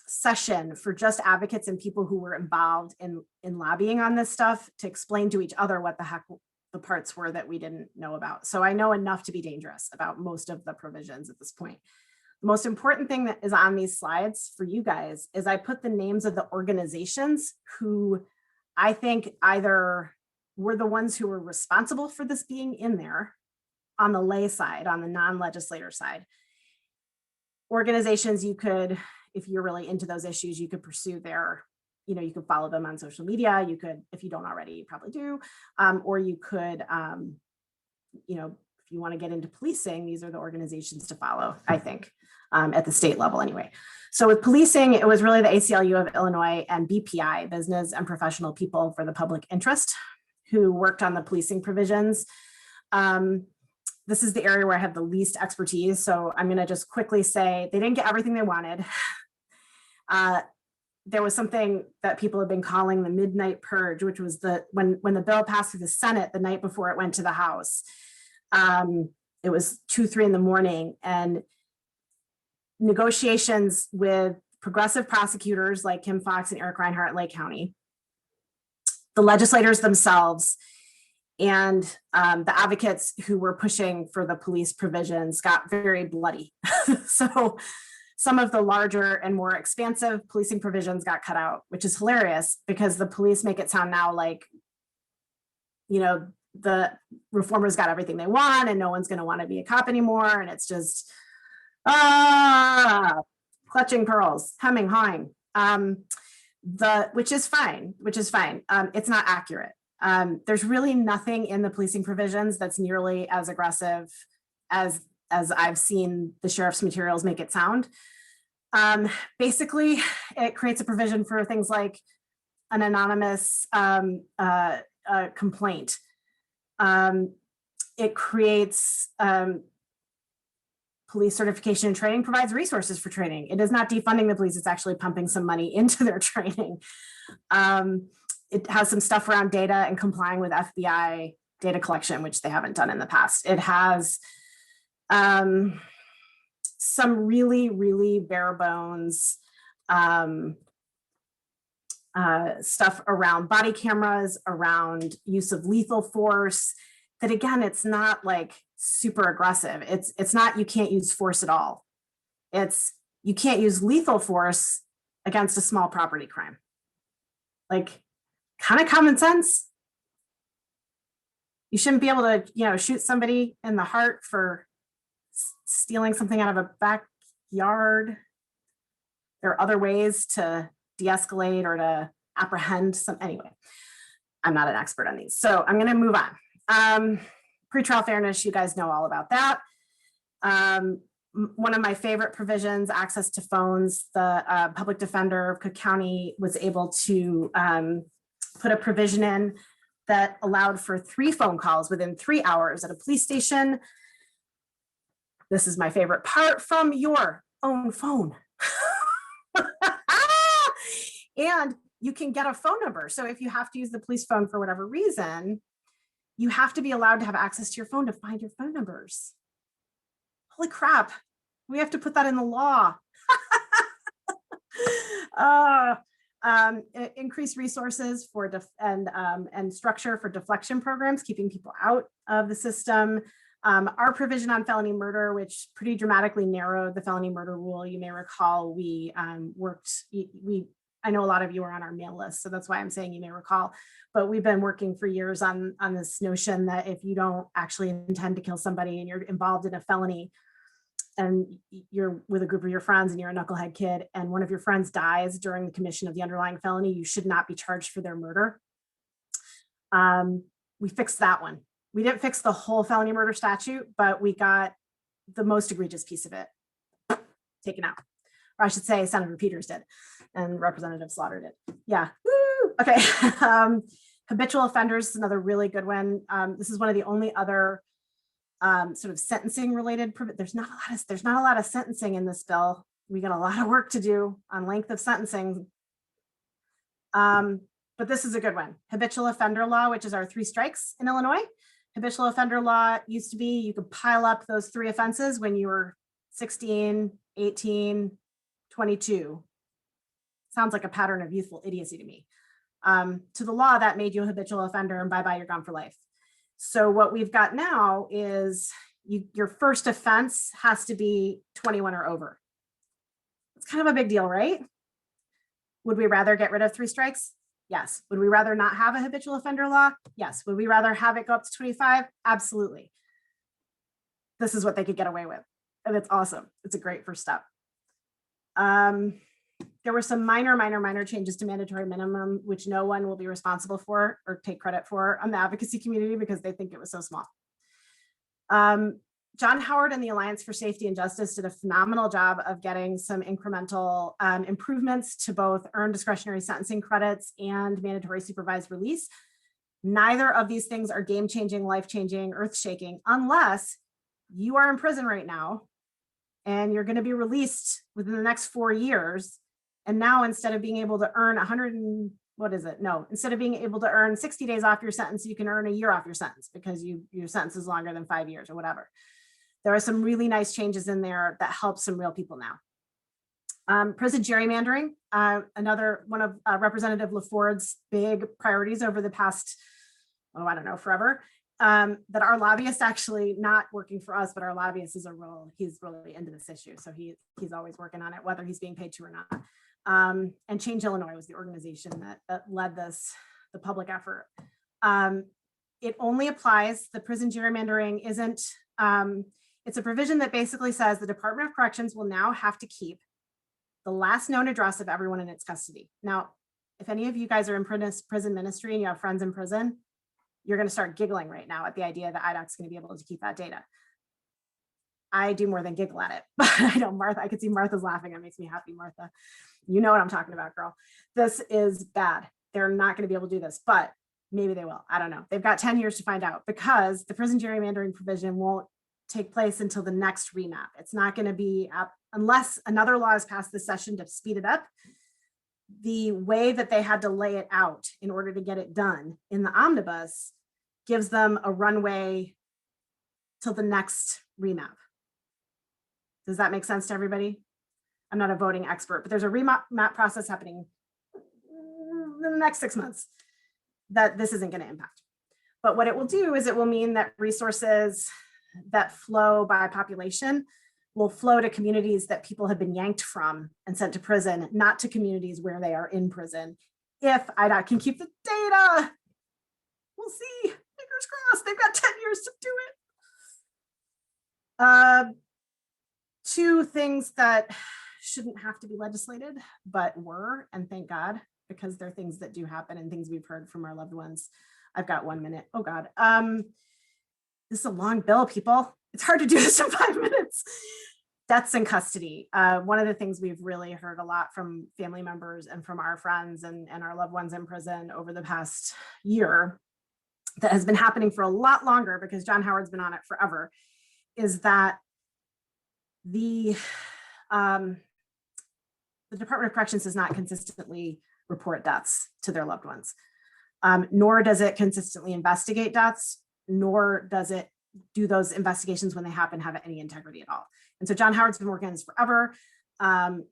session for just advocates and people who were involved in lobbying on this stuff, to explain to each other what the heck the parts were that we didn't know about. So I know enough to be dangerous about most of the provisions at this point. The most important thing that is on these slides for you guys is I put the names of the organizations who I think either were the ones who were responsible for this being in there on the lay side, on the non-legislator side. Organizations you could, if you're really into those issues, you could pursue their, you could follow them on social media. You could, if you don't already, you probably do. Or you could, if you want to get into policing, these are the organizations to follow, I think, at the state level anyway. So with policing, it was really the ACLU of Illinois and BPI, Business and Professional People for the Public Interest, who worked on the policing provisions. This is the area where I have the least expertise. So I'm going to just quickly say they didn't get everything they wanted. there was something that people have been calling the Midnight Purge, which was when the bill passed through the Senate the night before it went to the House. It was 2, 3 in the morning, and negotiations with progressive prosecutors like Kim Foxx and Eric Reinhart in Lake County, the legislators themselves, and the advocates who were pushing for the police provisions got very bloody. So some of the larger and more expansive policing provisions got cut out, which is hilarious because the police make it sound now like, you know, the reformers got everything they want and no one's going to want to be a cop anymore. And it's just, clutching pearls, hemming, hawing, which is fine. It's not accurate. There's really nothing in the policing provisions that's nearly as aggressive as I've seen the sheriff's materials make it sound. Basically, it creates a provision for things like an anonymous complaint. It creates police certification and training, provides resources for training. It is not defunding the police, it's actually pumping some money into their training. It has some stuff around data and complying with FBI data collection, which they haven't done in the past. It has some really, really bare bones stuff around body cameras, around use of lethal force, that again, it's not like super aggressive. It's not, you can't use force at all. It's, you can't use lethal force against a small property crime. Like, kind of common sense. You shouldn't be able to, you know, shoot somebody in the heart for stealing something out of a backyard. There are other ways to de-escalate or to apprehend some, anyway, I'm not an expert on these. So I'm going to move on. Pretrial fairness, you guys know all about that. One of my favorite provisions, access to phones, the public defender of Cook County was able to put a provision in that allowed for 3 phone calls within 3 hours at a police station. This is my favorite part, from your own phone. And you can get a phone number. So if you have to use the police phone for whatever reason, you have to be allowed to have access to your phone to find your phone numbers. Holy crap. We have to put that in the law. Increase resources for and structure for deflection programs, keeping people out of the system. Our provision on felony murder, which pretty dramatically narrowed the felony murder rule. You may recall we I know a lot of you are on our mail list, so that's why I'm saying you may recall, but we've been working for years on this notion that if you don't actually intend to kill somebody and you're involved in a felony and you're with a group of your friends and you're a knucklehead kid and one of your friends dies during the commission of the underlying felony, you should not be charged for their murder. We fixed that one. We didn't fix the whole felony murder statute, but we got the most egregious piece of it taken out. Or I should say Senator Peters did and Representative Slaughter did. Yeah, woo! Okay. Habitual offenders is another really good one. This is one of the only other sort of sentencing related. There's not a lot of sentencing in this bill. We got a lot of work to do on length of sentencing. But this is a good one. Habitual offender law, which is our 3 strikes in Illinois. Habitual offender law used to be you could pile up those 3 offenses when you were 16, 18, 22. Sounds like a pattern of youthful idiocy to me. To the law, that made you a habitual offender and bye-bye, you're gone for life. So what we've got now is your first offense has to be 21 or over. It's kind of a big deal, right? Would we rather get rid of 3 strikes? Yes. Would we rather not have a habitual offender law? Yes. Would we rather have it go up to 25? Absolutely. This is what they could get away with. And it's awesome. It's a great first step. There were some minor changes to mandatory minimum, which no one will be responsible for or take credit for on the advocacy community because they think it was so small. John Howard and the Alliance for Safety and Justice did a phenomenal job of getting some incremental improvements to both earned discretionary sentencing credits and mandatory supervised release. Neither of these things are game-changing, life-changing, earth-shaking, unless you are in prison right now and you're going to be released within the next 4 years And now instead of being able to earn 100 and what is it? No, instead of being able to earn 60 days off your sentence, you can earn a year off your sentence because your sentence is longer than 5 years or whatever. There are some really nice changes in there that help some real people now. Prison gerrymandering, another one of Representative LaFord's big priorities over the past, I don't know, forever. That our lobbyist, actually not working for us, but our lobbyist he's really into this issue. So he's always working on it, whether he's being paid to or not. And Change Illinois was the organization that led the public effort. It only applies, the prison gerrymandering isn't, it's a provision that basically says the Department of Corrections will now have to keep the last known address of everyone in its custody. Now, if any of you guys are in prison ministry and you have friends in prison, you're going to start giggling right now at the idea that IDOC is going to be able to keep that data. I do more than giggle at it, but I know Martha, I could see Martha's laughing. It makes me happy, Martha. You know what I'm talking about, girl. This is bad. They're not going to be able to do this, but maybe they will. I don't know. They've got 10 years to find out because the prison gerrymandering provision won't take place until the next remap. It's not going to be up unless another law is passed this session to speed it up. The way that they had to lay it out in order to get it done in the omnibus gives them a runway till the next remap. Does that make sense to everybody? I'm not a voting expert, but there's a remap process happening in the next 6 months that this isn't going to impact. But what it will do is it will mean that resources that flow by population will flow to communities that people have been yanked from and sent to prison, not to communities where they are in prison. If IDOC can keep the data, we'll see. Fingers crossed. They've got 10 years to do it. Two things that shouldn't have to be legislated, but were, and thank God, because they're things that do happen and things we've heard from our loved ones. I've got 1 minute. Oh God. This is a long bill, people. It's hard to do this in 5 minutes. Deaths in custody. One of the things we've really heard a lot from family members and from our friends and our loved ones in prison over the past year that has been happening for a lot longer because John Howard's been on it forever, is that the Department of Corrections does not consistently report deaths to their loved ones, nor does it consistently investigate deaths, nor does it do those investigations when they happen have any integrity at all. And so John Howard's been working on this forever.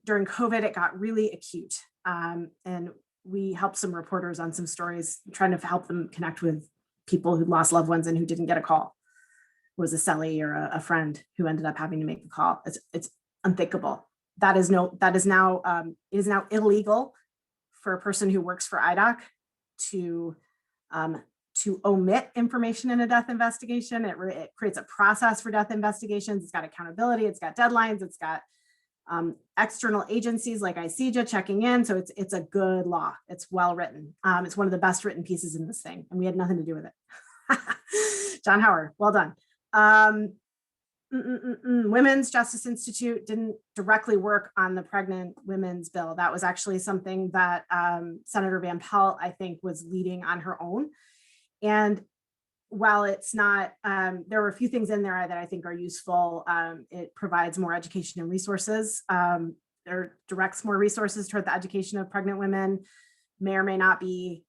During COVID, it got really acute. And we helped some reporters on some stories, trying to help them connect with people who lost loved ones and who didn't get a call. It was a cellie or a friend who ended up having to make the call. It's unthinkable. It is now illegal for a person who works for IDOC to omit information in a death investigation. It creates a process for death investigations. It's got accountability. It's got deadlines. It's got external agencies like ICEJA checking in. So it's a good law. It's well written. It's one of the best written pieces in this thing, and we had nothing to do with it. John Howard, well done. Women's Justice Institute didn't directly work on the pregnant women's bill. That was actually something that Senator Van Pelt, I think, was leading on her own. And while it's not, there were a few things in there that I think are useful. It provides more education and resources, or directs more resources toward the education of pregnant women. May or may not be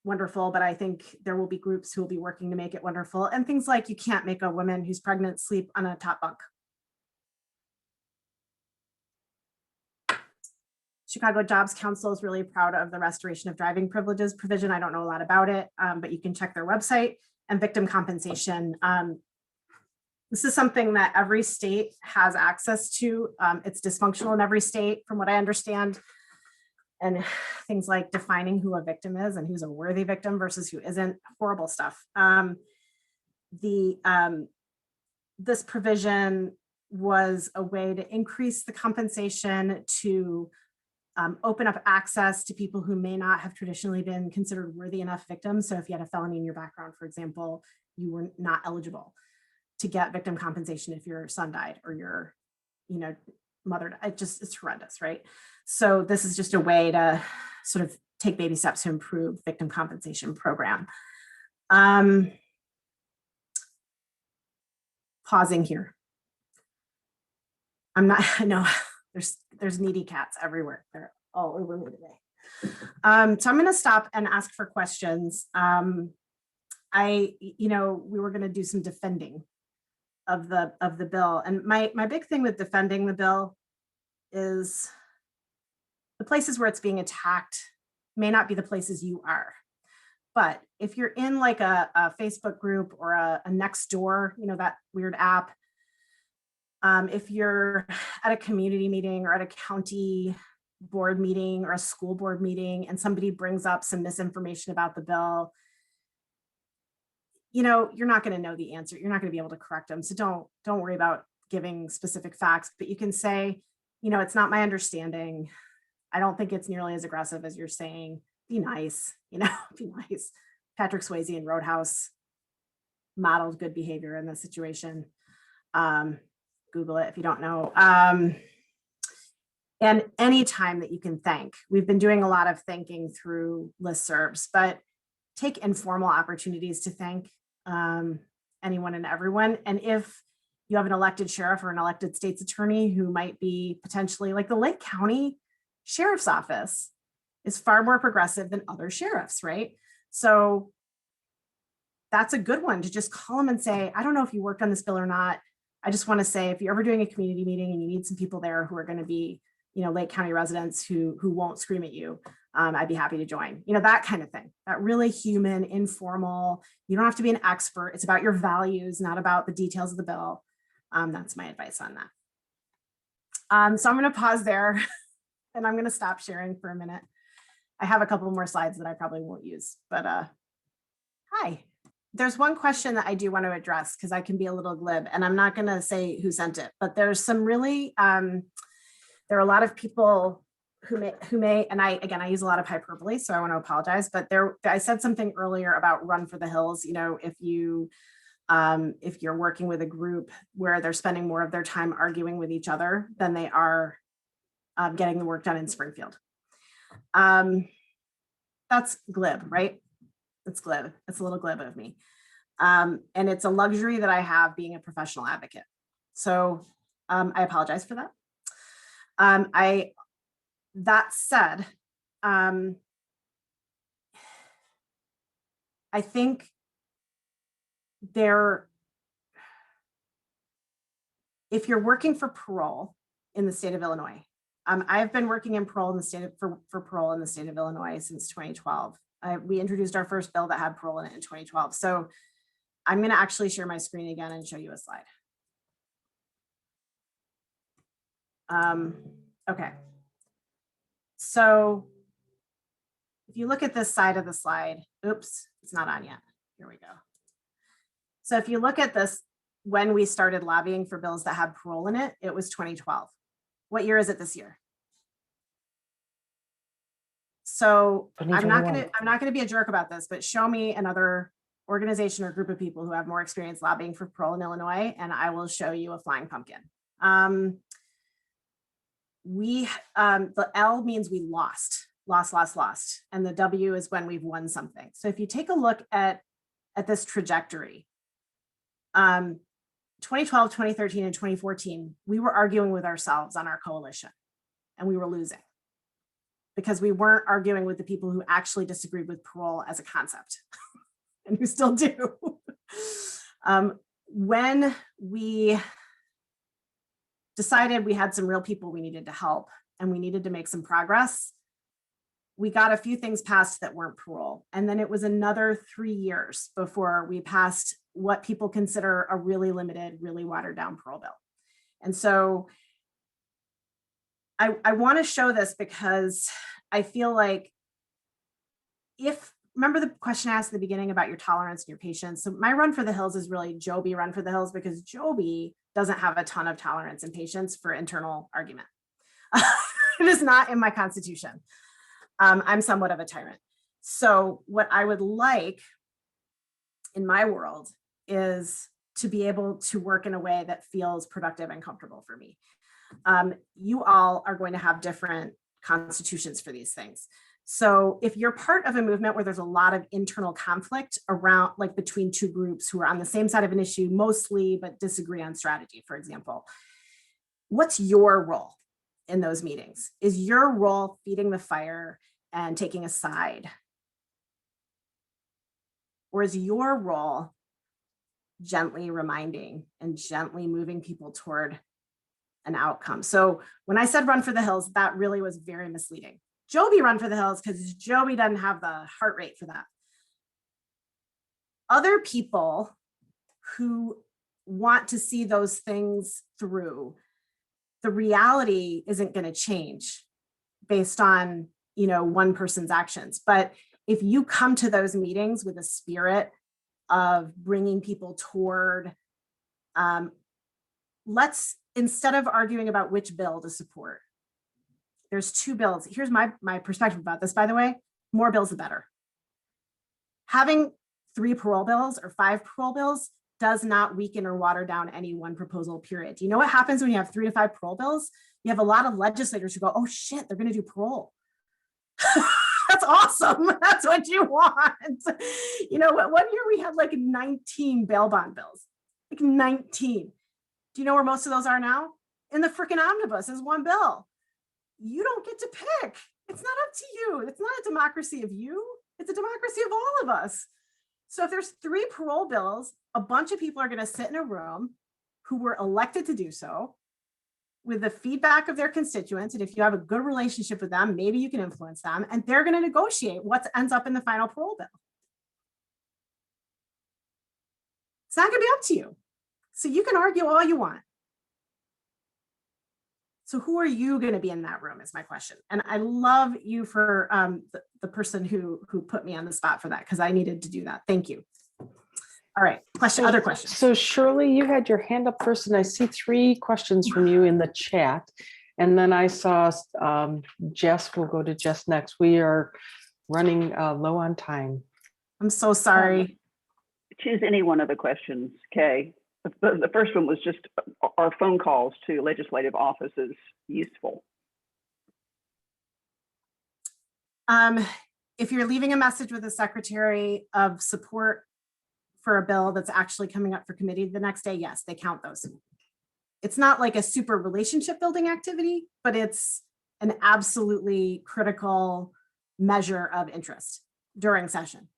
wonderful, but I think there will be groups who will be working to make it wonderful. And things like you can't make a woman who's pregnant sleep on a top bunk. Chicago Jobs Council is really proud of the restoration of driving privileges provision. I don't know a lot about it, but you can check their website. And victim compensation. This is something that every state has access to. It's dysfunctional in every state, from what I understand. And things like defining who a victim is and who's a worthy victim versus who isn't, horrible stuff. This provision was a way to increase the compensation to open up access to people who may not have traditionally been considered worthy enough victims. So if you had a felony in your background, for example, you were not eligible to get victim compensation if your son died or your, mother died. It's horrendous, right? So this is just a way to sort of take baby steps to improve victim compensation program. Pausing here. I know there's needy cats everywhere. They're all over me today. So I'm going to stop and ask for questions. We were going to do some defending of the bill, and my big thing with defending the bill is the places where it's being attacked may not be the places you are. But if you're in like a Facebook group or a Nextdoor, that weird app, if you're at a community meeting or at a county board meeting or a school board meeting and somebody brings up some misinformation about the bill, you're not going to know the answer. You're not going to be able to correct them. So don't worry about giving specific facts, but you can say, it's not my understanding. I don't think it's nearly as aggressive as you're saying. Be nice, be nice. Patrick Swayze in Roadhouse modeled good behavior in this situation. Google it if you don't know. And any time that you can thank. We've been doing a lot of thanking through listservs, but take informal opportunities to thank anyone and everyone. And if you have an elected sheriff or an elected state's attorney who might be potentially, like the Lake County Sheriff's Office is far more progressive than other sheriffs, right? So that's a good one to just call them and say, I don't know if you worked on this bill or not. I just want to say, if you're ever doing a community meeting and you need some people there who are going to be, Lake County residents who won't scream at you, I'd be happy to join. That kind of thing, that really human, informal. You don't have to be an expert. It's about your values, not about the details of the bill. That's my advice on that. So I'm going to pause there and I'm going to stop sharing for a minute. I have a couple more slides that I probably won't use, but hi. There's one question that I do want to address because I can be a little glib, and I'm not going to say who sent it, but there's some really, there are a lot of people who may, and I use a lot of hyperbole, so I want to apologize, but I said something earlier about run for the hills. If you're working with a group where they're spending more of their time arguing with each other than they are getting the work done in Springfield. That's glib, right? It's glib. It's a little glib of me. And it's a luxury that I have being a professional advocate. So I apologize for that. That said, I think if you're working for parole in the state of Illinois, I've been working in parole in the state for parole in the state of Illinois since 2012. We introduced our first bill that had parole in it in 2012. So I'm going to actually share my screen again and show you a slide. Okay. So if you look at this side of the slide, oops, it's not on yet. Here we go. So if you look at this, when we started lobbying for bills that had parole in it, it was 2012. What year is it this year? So I'm not going to be a jerk about this, but show me another organization or group of people who have more experience lobbying for parole in Illinois, and I will show you a flying pumpkin. The L means we lost, and the W is when we've won something. So if you take a look at this trajectory, 2012, 2013, and 2014, we were arguing with ourselves on our coalition, and we were losing because we weren't arguing with the people who actually disagreed with parole as a concept and who still do. When we decided we had some real people we needed to help and we needed to make some progress, we got a few things passed that weren't parole. And then it was another 3 years before we passed what people consider a really limited, really watered down parole bill. And so I want to show this because I feel like remember the question I asked at the beginning about your tolerance and your patience. So my run for the hills is really Jobi run for the hills, because Jobi doesn't have a ton of tolerance and patience for internal argument. It is not in my constitution. I'm somewhat of a tyrant. So what I would like in my world is to be able to work in a way that feels productive and comfortable for me. You all are going to have different constitutions for these things. So if you're part of a movement where there's a lot of internal conflict around, like between two groups who are on the same side of an issue mostly, but disagree on strategy, for example, what's your role? in those meetings? Is your role feeding the fire and taking a side? Or is your role gently reminding and gently moving people toward an outcome? So when I said run for the hills, that really was very misleading. Jobi run for the hills because Jobi doesn't have the heart rate for that. Other people who want to see those things through, the reality isn't going to change based on, one person's actions. But if you come to those meetings with a spirit of bringing people toward, let's, instead of arguing about which bill to support, there's two bills. Here's my perspective about this, by the way, more bills the better. Having 3 parole bills or 5 parole bills does not weaken or water down any one proposal, period. Do you know what happens when you have 3 to 5 parole bills? You have a lot of legislators who go, oh shit, they're gonna do parole. That's awesome. That's what you want. One year we had like 19 bail bond bills, like 19. Do you know where most of those are now? In the freaking omnibus is one bill. You don't get to pick. It's not up to you. It's not a democracy of you. It's a democracy of all of us. So if there's 3 parole bills, a bunch of people are going to sit in a room who were elected to do so with the feedback of their constituents. And if you have a good relationship with them, maybe you can influence them, and they're going to negotiate what ends up in the final parole bill. It's not going to be up to you. So you can argue all you want. So who are you going to be in that room is my question. And I love you for the person who put me on the spot for that, because I needed to do that. Thank you. All right, other questions. So Shirley, you had your hand up first, and I see 3 questions from you in the chat. And then I saw Jess. We'll go to Jess next. We are running low on time. I'm so sorry. Choose any one of the questions, Kay. The first one was just, are phone calls to legislative offices useful? If you're leaving a message with the secretary of support for a bill that's actually coming up for committee the next day, yes, they count those. It's not like a super relationship building activity, but it's an absolutely critical measure of interest during session.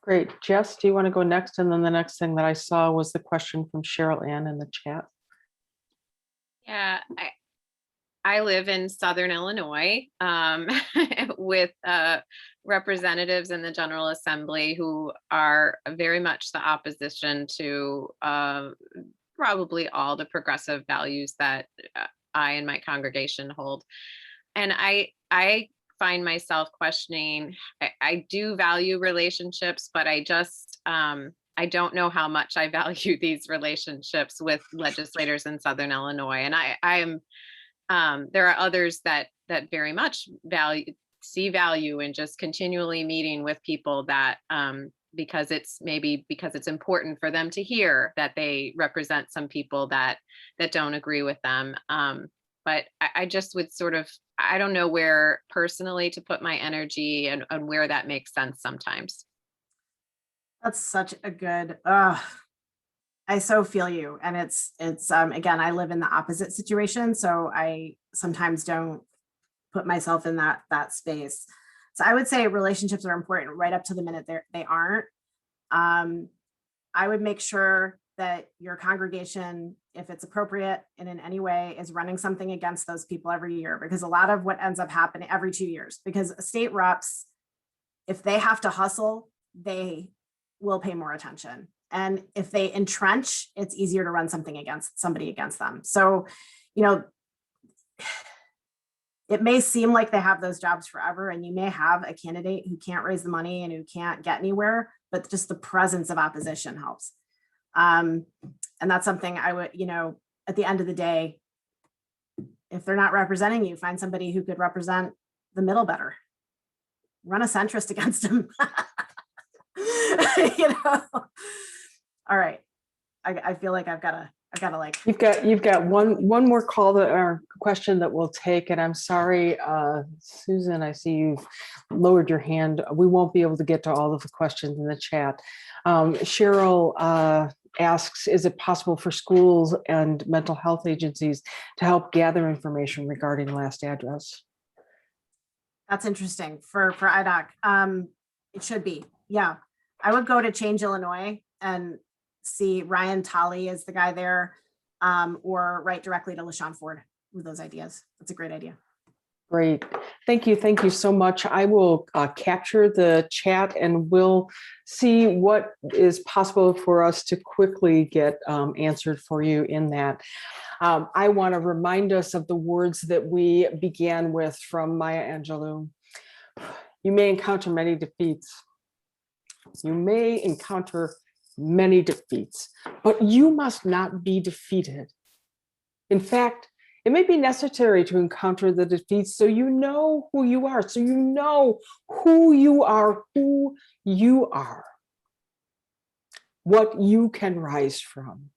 Great. Jess, do you want to go next? And then the next thing that I saw was the question from Cheryl Ann in the chat. Yeah, I live in Southern Illinois with representatives in the General Assembly who are very much the opposition to probably all the progressive values that I and my congregation hold. And I find myself questioning, I do value relationships, but I just, I don't know how much I value these relationships with legislators in Southern Illinois. And I am, there are others that very much see value in just continually meeting with people that, because it's important for them to hear that they represent some people that don't agree with them. But I just would sort of, I don't know where personally to put my energy and where that makes sense sometimes. That's such a good, I so feel you. And it's again, I live in the opposite situation. So I sometimes don't put myself in that space. So I would say relationships are important right up to the minute they aren't. I would make sure that your congregation, if it's appropriate and in any way, is running something against those people every year, because a lot of what ends up happening every 2 years, because state reps, if they have to hustle, they will pay more attention. And if they entrench, it's easier to run something against them. So, it may seem like they have those jobs forever, and you may have a candidate who can't raise the money and who can't get anywhere, but just the presence of opposition helps. And that's something I would, at the end of the day, if they're not representing you, find somebody who could represent the middle better. Run a centrist against them. All right. I feel like I've got to like. You've got one more call or question that we'll take, and I'm sorry, Susan, I see you've lowered your hand. We won't be able to get to all of the questions in the chat. Cheryl asks, is it possible for schools and mental health agencies to help gather information regarding last address? That's interesting for IDOC. It should be, yeah. I would go to Change Illinois and see Ryan Tolley is the guy there, or write directly to LaShawn Ford with those ideas. That's a great idea. Great. Thank you. Thank you so much. I will capture the chat and we'll see what is possible for us to quickly get answered for you in that. I want to remind us of the words that we began with from Maya Angelou. You may encounter many defeats. You may encounter many defeats, but you must not be defeated. In fact, it may be necessary to encounter the defeats so you know who you are, so you know who you are, what you can rise from.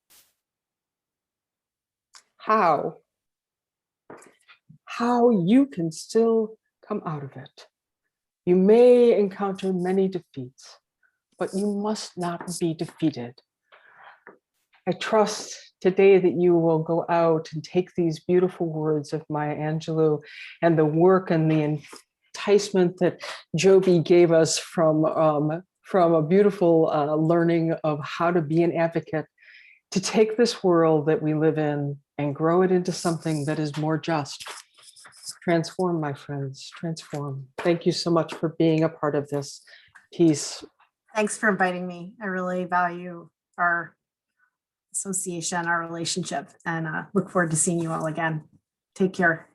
How you can still come out of it. You may encounter many defeats, but you must not be defeated. I trust today that you will go out and take these beautiful words of Maya Angelou and the work and the enticement that Jobi gave us from a beautiful learning of how to be an advocate, to take this world that we live in and grow it into something that is more just. Transform, my friends, transform. Thank you so much for being a part of this. Peace. Thanks for inviting me. I really value our association, our relationship, and look forward to seeing you all again. Take care.